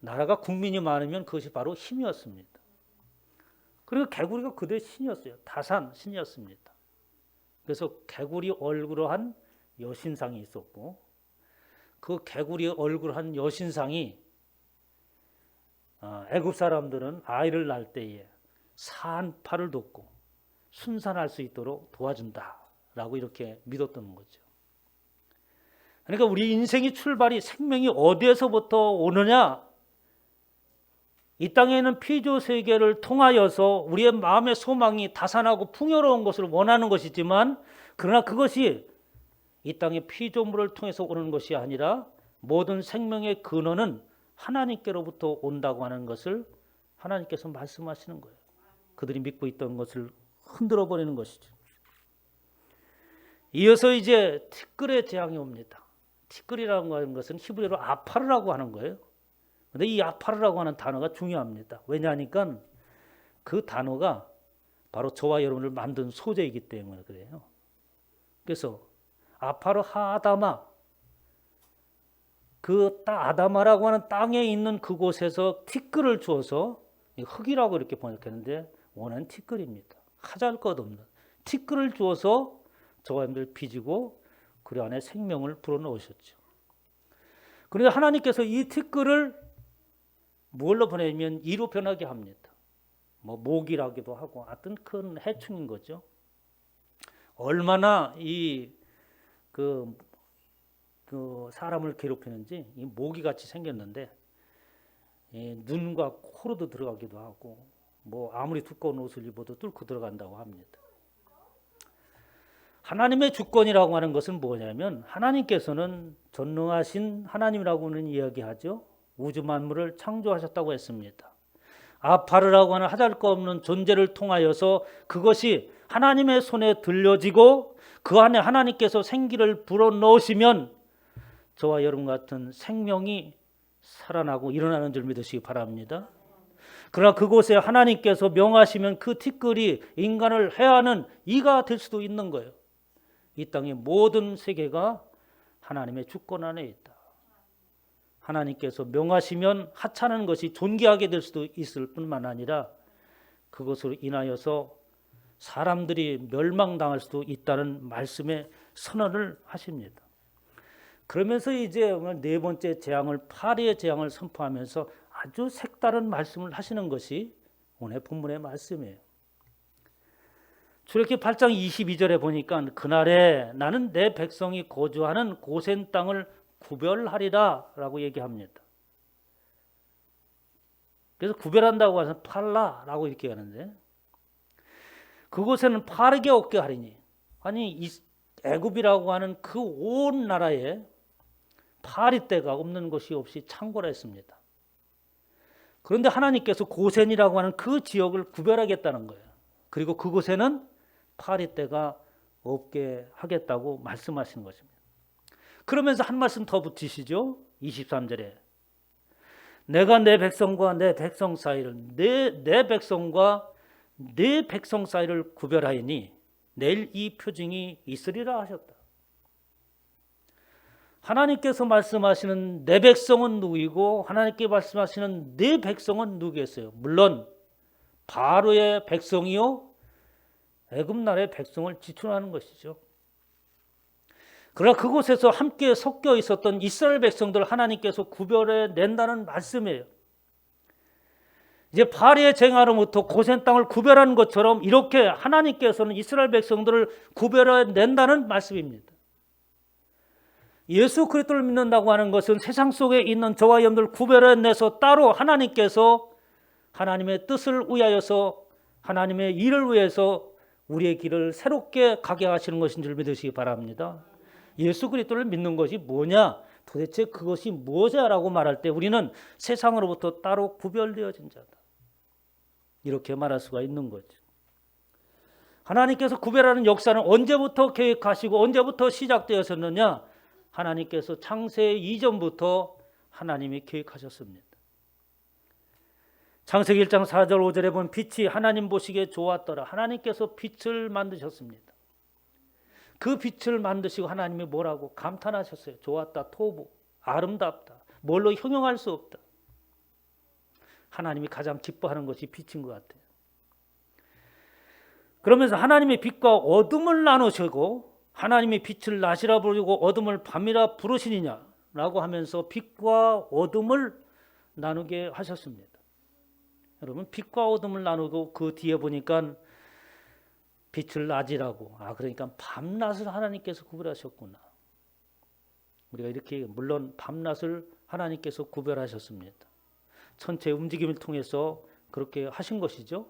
나라가 국민이 많으면 그것이 바로 힘이었습니다. 그리고 개구리가 그들의 신이었어요. 다산 신이었습니다. 그래서 개구리 얼굴을 한 여신상이 있었고 그 개구리 얼굴을 한 여신상이 애굽 사람들은 아이를 낳을 때에 산파를 돕고 순산할 수 있도록 도와준다라고 이렇게 믿었던 거죠. 그러니까 우리 인생의 출발이 생명이 어디에서부터 오느냐? 이 땅에 있는 피조 세계를 통하여서 우리의 마음의 소망이 다산하고 풍요로운 것을 원하는 것이지만 그러나 그것이 이 땅의 피조물을 통해서 오는 것이 아니라 모든 생명의 근원은 하나님께로부터 온다고 하는 것을 하나님께서 말씀하시는 거예요. 그들이 믿고 있던 것을 흔들어 버리는 것이죠. 이어서 이제 티끌의 재앙이 옵니다. 티끌이라고 하는 것은 히브리어로 아파르라고 하는 거예요. 그런데 이 아파르라고 하는 단어가 중요합니다. 왜냐하니까 그 단어가 바로 저와 여러분을 만든 소재이기 때문에 그래요. 그래서 아파르 하아다마, 그 아다마라고 하는 땅에 있는 그곳에서 티끌을 주어서 흙이라고 이렇게 번역했는데 원하는 티끌입니다. 하잘것없는 티끌을 주어서 저와 여러분들 빚이고 그 안에 생명을 불어넣으셨죠. 그런데 하나님께서 이 티끌을 뭘로 보내면 이로 변하게 합니다. 뭐 모기라기도 하고 하여튼 큰 해충인 거죠. 얼마나 그 사람을 괴롭히는지 이 모기같이 생겼는데 눈과 코로도 들어가기도 하고 뭐 아무리 두꺼운 옷을 입어도 뚫고 들어간다고 합니다. 하나님의 주권이라고 하는 것은 뭐냐면 하나님께서는 전능하신 하나님이라고는 이야기하죠. 우주 만물을 창조하셨다고 했습니다. 아파르라고 하는 하잘것없는 존재를 통하여서 그것이 하나님의 손에 들려지고 그 안에 하나님께서 생기를 불어넣으시면 저와 여러분 같은 생명이 살아나고 일어나는 줄 믿으시기 바랍니다. 그러나 그곳에 하나님께서 명하시면 그 티끌이 인간을 해하는 이가 될 수도 있는 거예요. 이 땅의 모든 세계가 하나님의 주권 안에 있다. 하나님께서 명하시면 하찮은 것이 존귀하게 될 수도 있을 뿐만 아니라 그것으로 인하여서 사람들이 멸망당할 수도 있다는 말씀에 선언을 하십니다. 그러면서 이제 네 번째 재앙을 파리의 재앙을 선포하면서 아주 색다른 말씀을 하시는 것이 오늘 본문의 말씀이에요. 출애굽기 8장 22절에 보니까 그날에 나는 내 백성이 거주하는 고센 땅을 구별하리라 라고 얘기합니다. 그래서 구별한다고 해서 팔라라고 이렇게 하는데 그곳에는 파르게 없게 하리니 아니 애굽이라고 하는 그 온 나라에 파리떼가 없는 것이 없이 창고라 했습니다. 그런데 하나님께서 고센이라고 하는 그 지역을 구별하겠다는 거예요. 그리고 그곳에는 파리떼가 없게 하겠다고 말씀하시는 것입니다. 그러면서 한 말씀 더 붙이시죠. 23절에 내가 내 백성과 내 백성 사이를 내 백성과 내 백성 사이를 구별하이니 내일 이 표징이 있으리라 하셨다. 하나님께서 말씀하시는 내 백성은 누구이고 하나님께 말씀하시는 내 백성은 누구겠어요? 물론 바로의 백성이요 애굽 나라의 백성을 지출하는 것이죠. 그러나 그곳에서 함께 섞여 있었던 이스라엘 백성들 하나님께서 구별해 낸다는 말씀이에요. 이제 파리의 쟁하로부터 고센 땅을 구별하는 것처럼 이렇게 하나님께서는 이스라엘 백성들을 구별해 낸다는 말씀입니다. 예수 그리스도를 믿는다고 하는 것은 세상 속에 있는 저와 여러분들 구별해 내서 따로 하나님께서 하나님의 뜻을 위하여서 하나님의 일을 위해서 우리의 길을 새롭게 가게 하시는 것인 줄 믿으시기 바랍니다. 예수 그리스도를 믿는 것이 뭐냐? 도대체 그것이 뭐냐라고 말할 때 우리는 세상으로부터 따로 구별되어진 자다. 이렇게 말할 수가 있는 거죠. 하나님께서 구별하는 역사는 언제부터 계획하시고 언제부터 시작되었었느냐? 하나님께서 창세 이전부터 하나님이 계획하셨습니다. 창세기 1장 4절 5절에 보면 빛이 하나님 보시기에 좋았더라. 하나님께서 빛을 만드셨습니다. 그 빛을 만드시고 하나님이 뭐라고 감탄하셨어요. 좋았다, 토부, 아름답다. 뭘로 형용할 수 없다. 하나님이 가장 기뻐하는 것이 빛인 것 같아요. 그러면서 하나님의 빛과 어둠을 나누시고 하나님이 빛을 낮이라 부르고 어둠을 밤이라 부르시느냐라고 하면서 빛과 어둠을 나누게 하셨습니다. 여러분 빛과 어둠을 나누고 그 뒤에 보니까 빛을 낮이라고 그러니까 밤낮을 하나님께서 구별하셨구나. 우리가 이렇게 물론 밤낮을 하나님께서 구별하셨습니다. 천체의 움직임을 통해서 그렇게 하신 것이죠.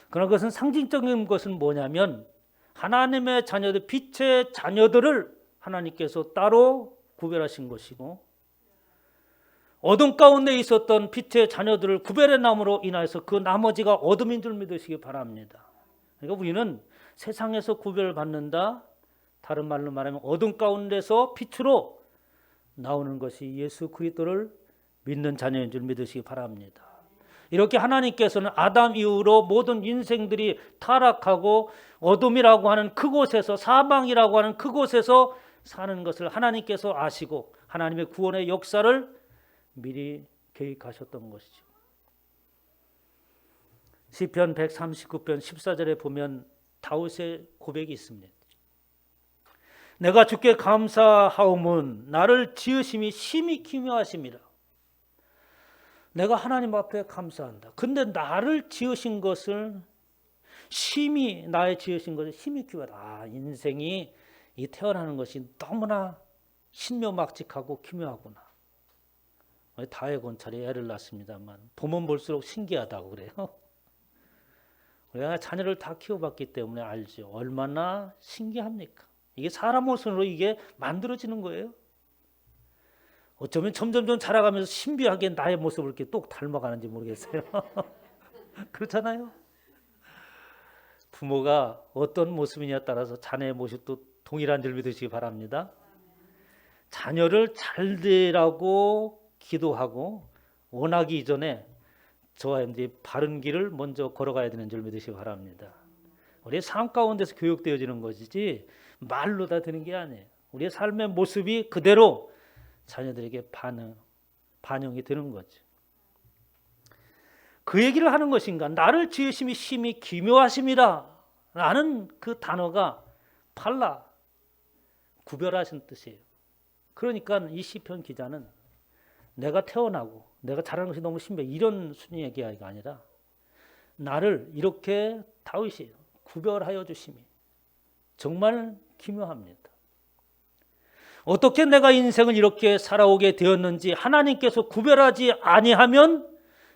그러나 그것은 상징적인 것은 뭐냐면 하나님의 자녀들, 빛의 자녀들을 하나님께서 따로 구별하신 것이고 어둠 가운데 있었던 빛의 자녀들을 구별해 남으로 인하여서 그 나머지가 어둠인 줄 믿으시기 바랍니다. 그러니까 우리는 세상에서 구별받는다. 다른 말로 말하면 어둠 가운데서 빛으로 나오는 것이 예수 그리스도를 믿는 자녀인 줄 믿으시기 바랍니다. 이렇게 하나님께서는 아담 이후로 모든 인생들이 타락하고 어둠이라고 하는 그곳에서 사망이라고 하는 그곳에서 사는 것을 하나님께서 아시고 하나님의 구원의 역사를 미리 계획하셨던 것이죠. 시편 139편 14절에 보면 다윗의 고백이 있습니다. 내가 주께 감사하오문 나를 지으심이 심히 기묘하심이라. 내가 하나님 앞에 감사한다. 근데 나를 지으신 것을 심히 나의 지으신 것을 심히 기묘하다. 인생이 이 태어나는 것이 너무나 신묘막직하고 기묘하구나. 다의 권찰이 애를 낳습니다만 보면 볼수록 신기하다고 그래요. 우리가 자녀를 다 키워봤기 때문에 알죠. 얼마나 신기합니까? 이게 사람 모습으로 이게 만들어지는 거예요. 어쩌면 점점 자라가면서 신비하게 나의 모습을 이렇게 똑 닮아가는지 모르겠어요. 그렇잖아요. 부모가 어떤 모습이냐에 따라서 자녀의 모습도 동일한 줄 믿으시기 바랍니다. 자녀를 잘 되라고 기도하고 원하기 이전에 저와 이제 바른 길을 먼저 걸어가야 되는 줄 믿으시기 바랍니다. 우리의 삶 가운데서 교육되어지는 것이지 말로 다 되는 게 아니에요. 우리의 삶의 모습이 그대로 자녀들에게 반영이 되는 거죠. 그 얘기를 하는 것인가? 나를 지으심이 심히 기묘하심이라 라는 그 단어가 팔라, 구별하신 뜻이에요. 그러니까 이 시편 기자는 내가 태어나고 내가 자라는 것이 너무 신비해 이런 순위 얘기가 아니라 나를 이렇게 다윗이 구별하여 주심이 정말 기묘합니다. 어떻게 내가 인생을 이렇게 살아오게 되었는지 하나님께서 구별하지 아니하면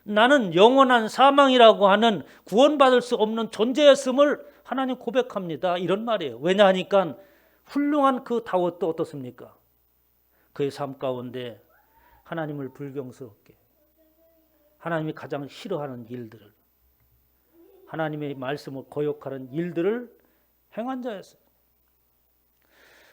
나는 영원한 사망이라고 하는 구원받을 수 없는 존재였음을 하나님 고백합니다. 이런 말이에요. 왜냐하니까 훌륭한 그 다윗도 어떻습니까? 그의 삶 가운데 하나님을 불경스럽게 하나님이 가장 싫어하는 일들을 하나님의 말씀을 거역하는 일들을 행한 자였어요.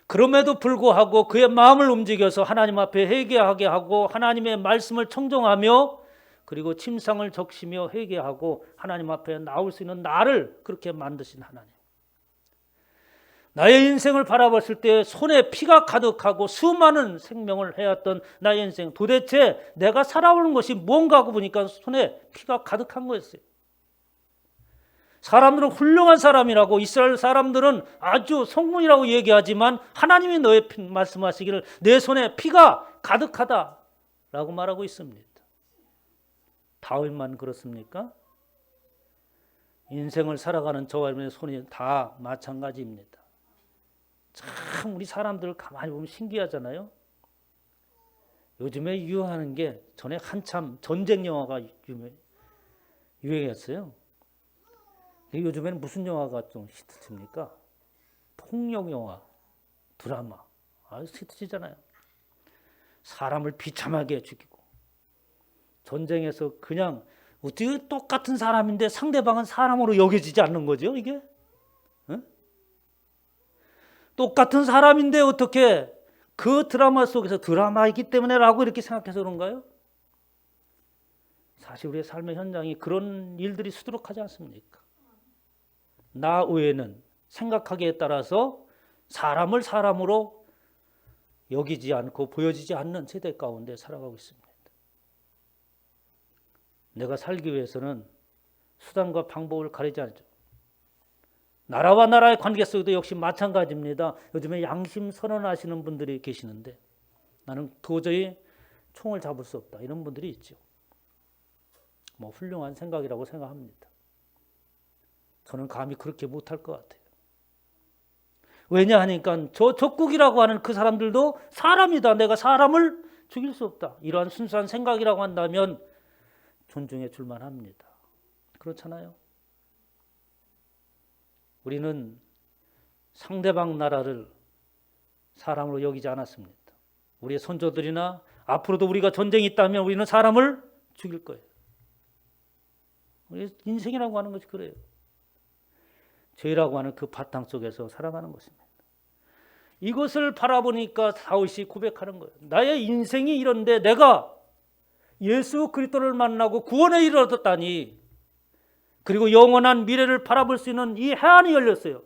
그럼에도 불구하고 그의 마음을 움직여서 하나님 앞에 회개하게 하고 하나님의 말씀을 청정하며 그리고 침상을 적시며 회개하고 하나님 앞에 나올 수 있는 나를 그렇게 만드신 하나님. 나의 인생을 바라봤을 때 손에 피가 가득하고 수많은 생명을 해왔던 나의 인생 도대체 내가 살아오는 것이 뭔가 하고 보니까 손에 피가 가득한 거였어요. 사람들은 훌륭한 사람이라고 이스라엘 사람들은 아주 성문이라고 얘기하지만 하나님이 너의 말씀하시기를 내 손에 피가 가득하다라고 말하고 있습니다. 다윗만 그렇습니까? 인생을 살아가는 저와 여러분의 손이 다 마찬가지입니다. 참 우리 사람들 가만히 보면 신기하잖아요. 요즘에 유행하는 게 전에 한참 전쟁 영화가 유행했어요. 요즘에는 무슨 영화가 좀 히트칩니까? 폭력 영화, 드라마 아주 히트치잖아요. 사람을 비참하게 죽이고 전쟁에서 그냥 어떻게 똑같은 사람인데 상대방은 사람으로 여겨지지 않는 거죠, 이게? 응? 똑같은 사람인데 어떻게 그 드라마 속에서 드라마이기 때문에라고 이렇게 생각해서 그런가요? 사실 우리의 삶의 현장이 그런 일들이 수두룩하지 않습니까? 나 외에는 생각하기에 따라서 사람을 사람으로 여기지 않고 보여지지 않는 세대 가운데 살아가고 있습니다. 내가 살기 위해서는 수단과 방법을 가리지 않죠. 나라와 나라의 관계 속에도 역시 마찬가지입니다. 요즘에 양심 선언하시는 분들이 계시는데 나는 도저히 총을 잡을 수 없다. 이런 분들이 있죠. 뭐 훌륭한 생각이라고 생각합니다. 저는 감히 그렇게 못할 것 같아요. 왜냐 하니까 저 적국이라고 하는 그 사람들도 사람이다. 내가 사람을 죽일 수 없다. 이러한 순수한 생각이라고 한다면 존중해 줄 만합니다. 그렇잖아요. 우리는 상대방 나라를 사람으로 여기지 않았습니다. 우리의 선조들이나 앞으로도 우리가 전쟁이 있다면 우리는 사람을 죽일 거예요. 우리 인생이라고 하는 것이 그래요. 죄라고 하는 그 바탕 속에서 살아가는 것입니다. 이것을 바라보니까 다윗이 고백하는 거예요. 나의 인생이 이런데 내가 예수 그리스도를 만나고 구원에 이르렀다니, 그리고 영원한 미래를 바라볼 수 있는 이 해안이 열렸어요.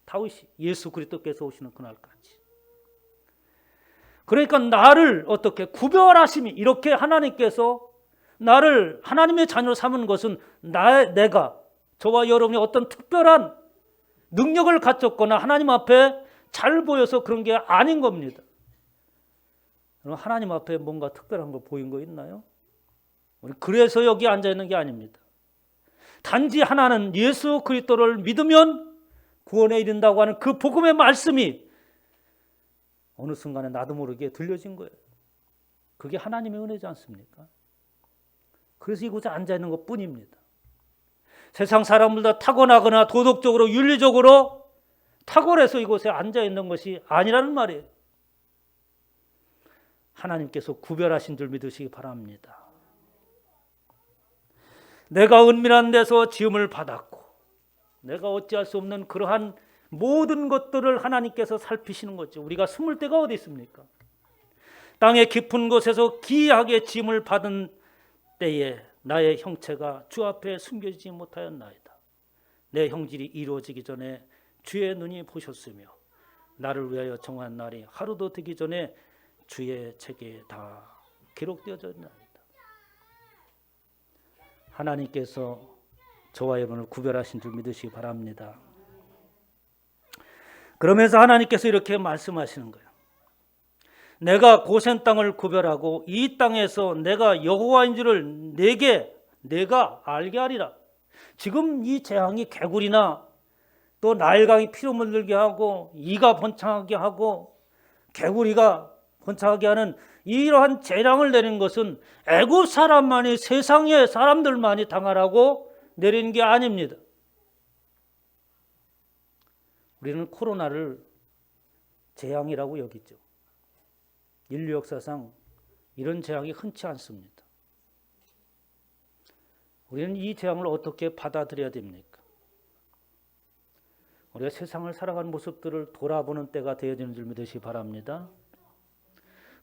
다윗이 예수 그리스도께서 오시는 그날까지. 그러니까 나를 어떻게 구별하심이, 이렇게 하나님께서 나를 하나님의 자녀로 삼은 것은 내가, 저와 여러분이 어떤 특별한 능력을 갖췄거나 하나님 앞에 잘 보여서 그런 게 아닌 겁니다. 하나님 앞에 뭔가 특별한 거 보인 거 있나요? 우리 그래서 여기 앉아 있는 게 아닙니다. 단지 하나는 예수 그리스도를 믿으면 구원에 이른다고 하는 그 복음의 말씀이 어느 순간에 나도 모르게 들려진 거예요. 그게 하나님의 은혜지 않습니까? 그래서 이곳에 앉아 있는 것뿐입니다. 세상 사람들보다 타고나거나 도덕적으로 윤리적으로 탁월해서 이곳에 앉아 있는 것이 아니라는 말이에요. 하나님께서 구별하신 줄 믿으시기 바랍니다. 내가 은밀한 데서 지음을 받았고 내가 어찌할 수 없는 그러한 모든 것들을 하나님께서 살피시는 거죠. 우리가 숨을 데가 어디 있습니까? 땅의 깊은 곳에서 기이하게 지음을 받은 때에 나의 형체가 주 앞에 숨겨지지 못하였나이다. 내 형질이 이루어지기 전에 주의 눈이 보셨으며 나를 위하여 정한 날이 하루도 되기 전에 주의 책에 다 기록되어졌나이다. 하나님께서 저와 여러분을 구별하신 줄 믿으시기 바랍니다. 그러면서 하나님께서 이렇게 말씀하시는 거예요. 내가 고센 땅을 구별하고 이 땅에서 내가 여호와인 줄을 내가 알게 하리라. 지금 이 재앙이 개구리나 또 나일강이 피로 물들게 하고 이가 번창하게 하고 개구리가 번창하게 하는 이러한 재앙을 내린 것은 애굽 사람만이, 세상의 사람들만이 당하라고 내린 게 아닙니다. 우리는 코로나를 재앙이라고 여기죠. 인류 역사상 이런 재앙이 흔치 않습니다. 우리는 이 재앙을 어떻게 받아들여야 됩니까? 우리가 세상을 살아가는 모습들을 돌아보는 때가 되어야 되는 줄 믿으시기 바랍니다.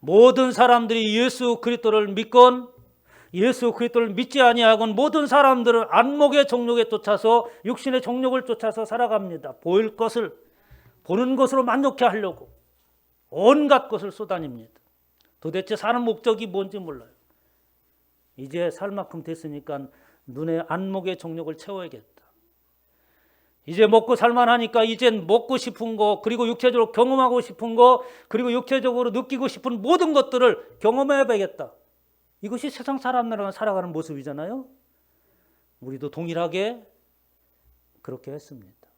모든 사람들이 예수 그리스도를 믿건 예수 그리스도를 믿지 아니하건 모든 사람들은 안목의 정욕에 쫓아서 육신의 정욕을 쫓아서 살아갑니다. 보일 것을 보는 것으로 만족해 하려고 온갖 것을 쏟아냅니다. 도대체 사는 목적이 뭔지 몰라요. 이제 살 만큼 됐으니까 눈에 안목의 정욕을 채워야겠다. 이제 먹고 살만하니까 이젠 먹고 싶은 거, 그리고 육체적으로 경험하고 싶은 거, 그리고 육체적으로 느끼고 싶은 모든 것들을 경험해야겠다. 이것이 세상 사람들과 살아가는 모습이잖아요. 우리도 동일하게 그렇게 했습니다.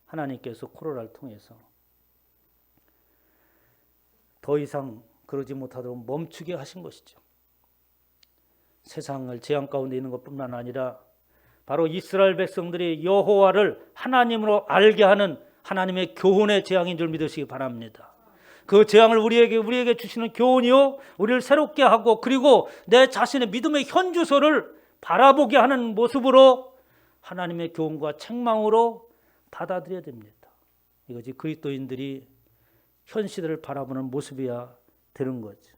하나님께서 코로나를 통해서 더 이상 그러지 못하도록 멈추게 하신 것이죠. 세상을 재앙 가운데 있는 것뿐만 아니라 바로 이스라엘 백성들이 여호와를 하나님으로 알게 하는 하나님의 교훈의 재앙인 줄 믿으시기 바랍니다. 그 재앙을 우리에게 주시는 교훈이요, 우리를 새롭게 하고 그리고 내 자신의 믿음의 현주소를 바라보게 하는 모습으로 하나님의 교훈과 책망으로 받아들여야 됩니다. 이것이 그리스도인들이 현 시대를 바라보는 모습이야 되는 거죠.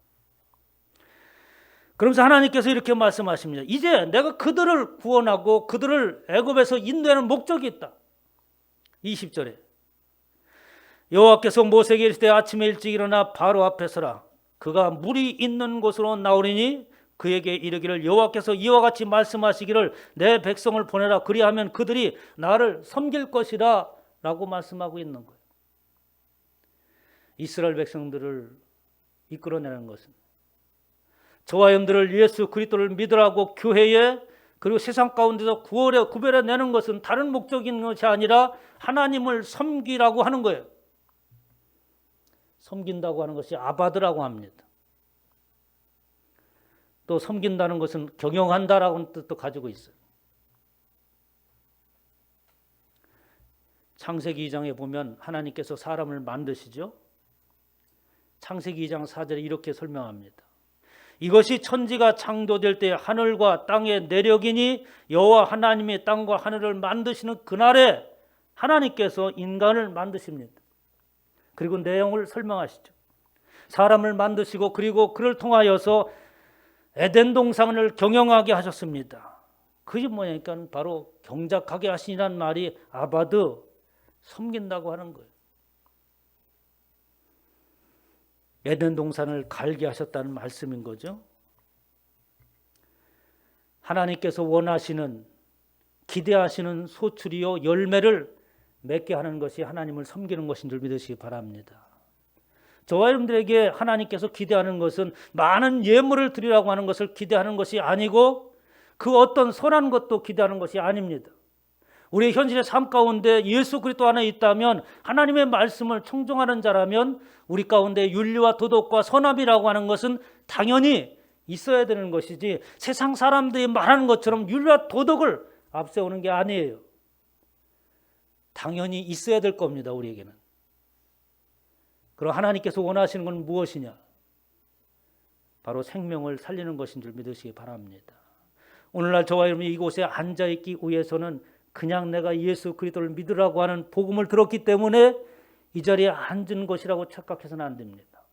그러면서 하나님께서 이렇게 말씀하십니다. 이제 내가 그들을 구원하고 그들을 애굽에서 인도하는 목적이 있다. 20절에 여호와께서 모세에게 이르시되 아침에 일찍 일어나 바로 앞에 서라. 그가 물이 있는 곳으로 나오리니 그에게 이르기를 여호와께서 이와 같이 말씀하시기를 내 백성을 보내라. 그리하면 그들이 나를 섬길 것이라 라고 말씀하고 있는 거예요. 이스라엘 백성들을 이끌어내는 것은 저와 여러분들을 예수 그리스도를 믿으라고 교회에 그리고 세상 가운데서 구별해내는 것은 다른 목적이 있는 것이 아니라 하나님을 섬기라고 하는 거예요. 섬긴다고 하는 것이 아바드라고 합니다. 또 섬긴다는 것은 경영한다라는 뜻도 가지고 있어요. 창세기 2장에 보면 하나님께서 사람을 만드시죠. 창세기 2장 4절에 이렇게 설명합니다. 이것이 천지가 창조될 때 하늘과 땅의 내력이니 여호와 하나님이 땅과 하늘을 만드시는 그날에 하나님께서 인간을 만드십니다. 그리고 내용을 설명하시죠. 사람을 만드시고 그리고 그를 통하여서 에덴 동산을 경영하게 하셨습니다. 그게 뭐냐니까 바로 경작하게 하시라는 말이 아바드, 섬긴다고 하는 거예요. 에덴 동산을 갈게 하셨다는 말씀인 거죠. 하나님께서 원하시는, 기대하시는 소출이요 열매를 맺게 하는 것이 하나님을 섬기는 것인 줄 믿으시기 바랍니다. 저와 여러분들에게 하나님께서 기대하는 것은 많은 예물을 드리라고 하는 것을 기대하는 것이 아니고 그 어떤 선한 것도 기대하는 것이 아닙니다. 우리의 현실의 삶 가운데 예수 그리스도 안에 있다면, 하나님의 말씀을 청종하는 자라면 우리 가운데 윤리와 도덕과 선함이라고 하는 것은 당연히 있어야 되는 것이지, 세상 사람들이 말하는 것처럼 윤리와 도덕을 앞세우는 게 아니에요. 당연히 있어야 될 겁니다. 우리에게는. 그럼 하나님께서 원하시는 건 무엇이냐? 바로 생명을 살리는 것인 줄 믿으시기 바랍니다. 오늘날 저와 여러분이 이곳에 앉아있기 위해서는 그냥 내가 예수 그리스도를 믿으라고 하는 복음을 들었기 때문에 이 자리에 앉은 것이라고 착각해서는 안 됩니다.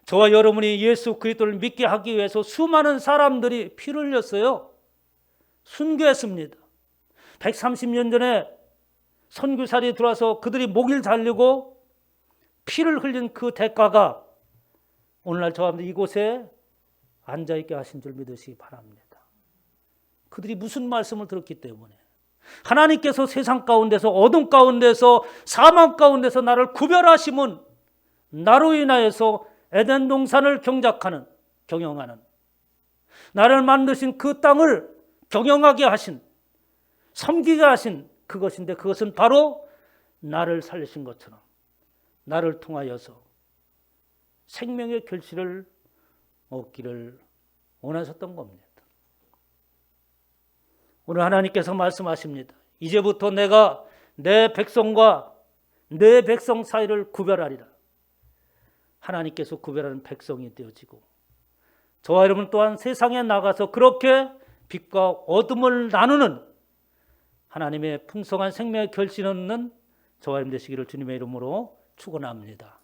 저와 여러분이 예수 그리스도를 믿게 하기 위해서 수많은 사람들이 피를 흘렸어요. 순교했습니다. 130년 전에 선교사들이 들어와서 그들이 목을 잘리고 피를 흘린 그 대가가 오늘날 저와 이곳에 앉아있게 하신 줄 믿으시기 바랍니다. 그들이 무슨 말씀을 들었기 때문에, 하나님께서 세상 가운데서, 어둠 가운데서, 사망 가운데서 나를 구별하심은 나로 인하여서 에덴 동산을 경영하는, 나를 만드신 그 땅을 경영하게 하신, 섬기게 하신 그것인데, 그것은 바로 나를 살리신 것처럼 나를 통하여서 생명의 결실을 얻기를 원하셨던 겁니다. 오늘 하나님께서 말씀하십니다. 이제부터 내가 내 백성과 내 백성 사이를 구별하리라. 하나님께서 구별하는 백성이 되어지고, 저와 여러분 또한 세상에 나가서 그렇게 빛과 어둠을 나누는 하나님의 풍성한 생명의 결실 얻는 저와 여러분 되시기를 주님의 이름으로 축원합니다.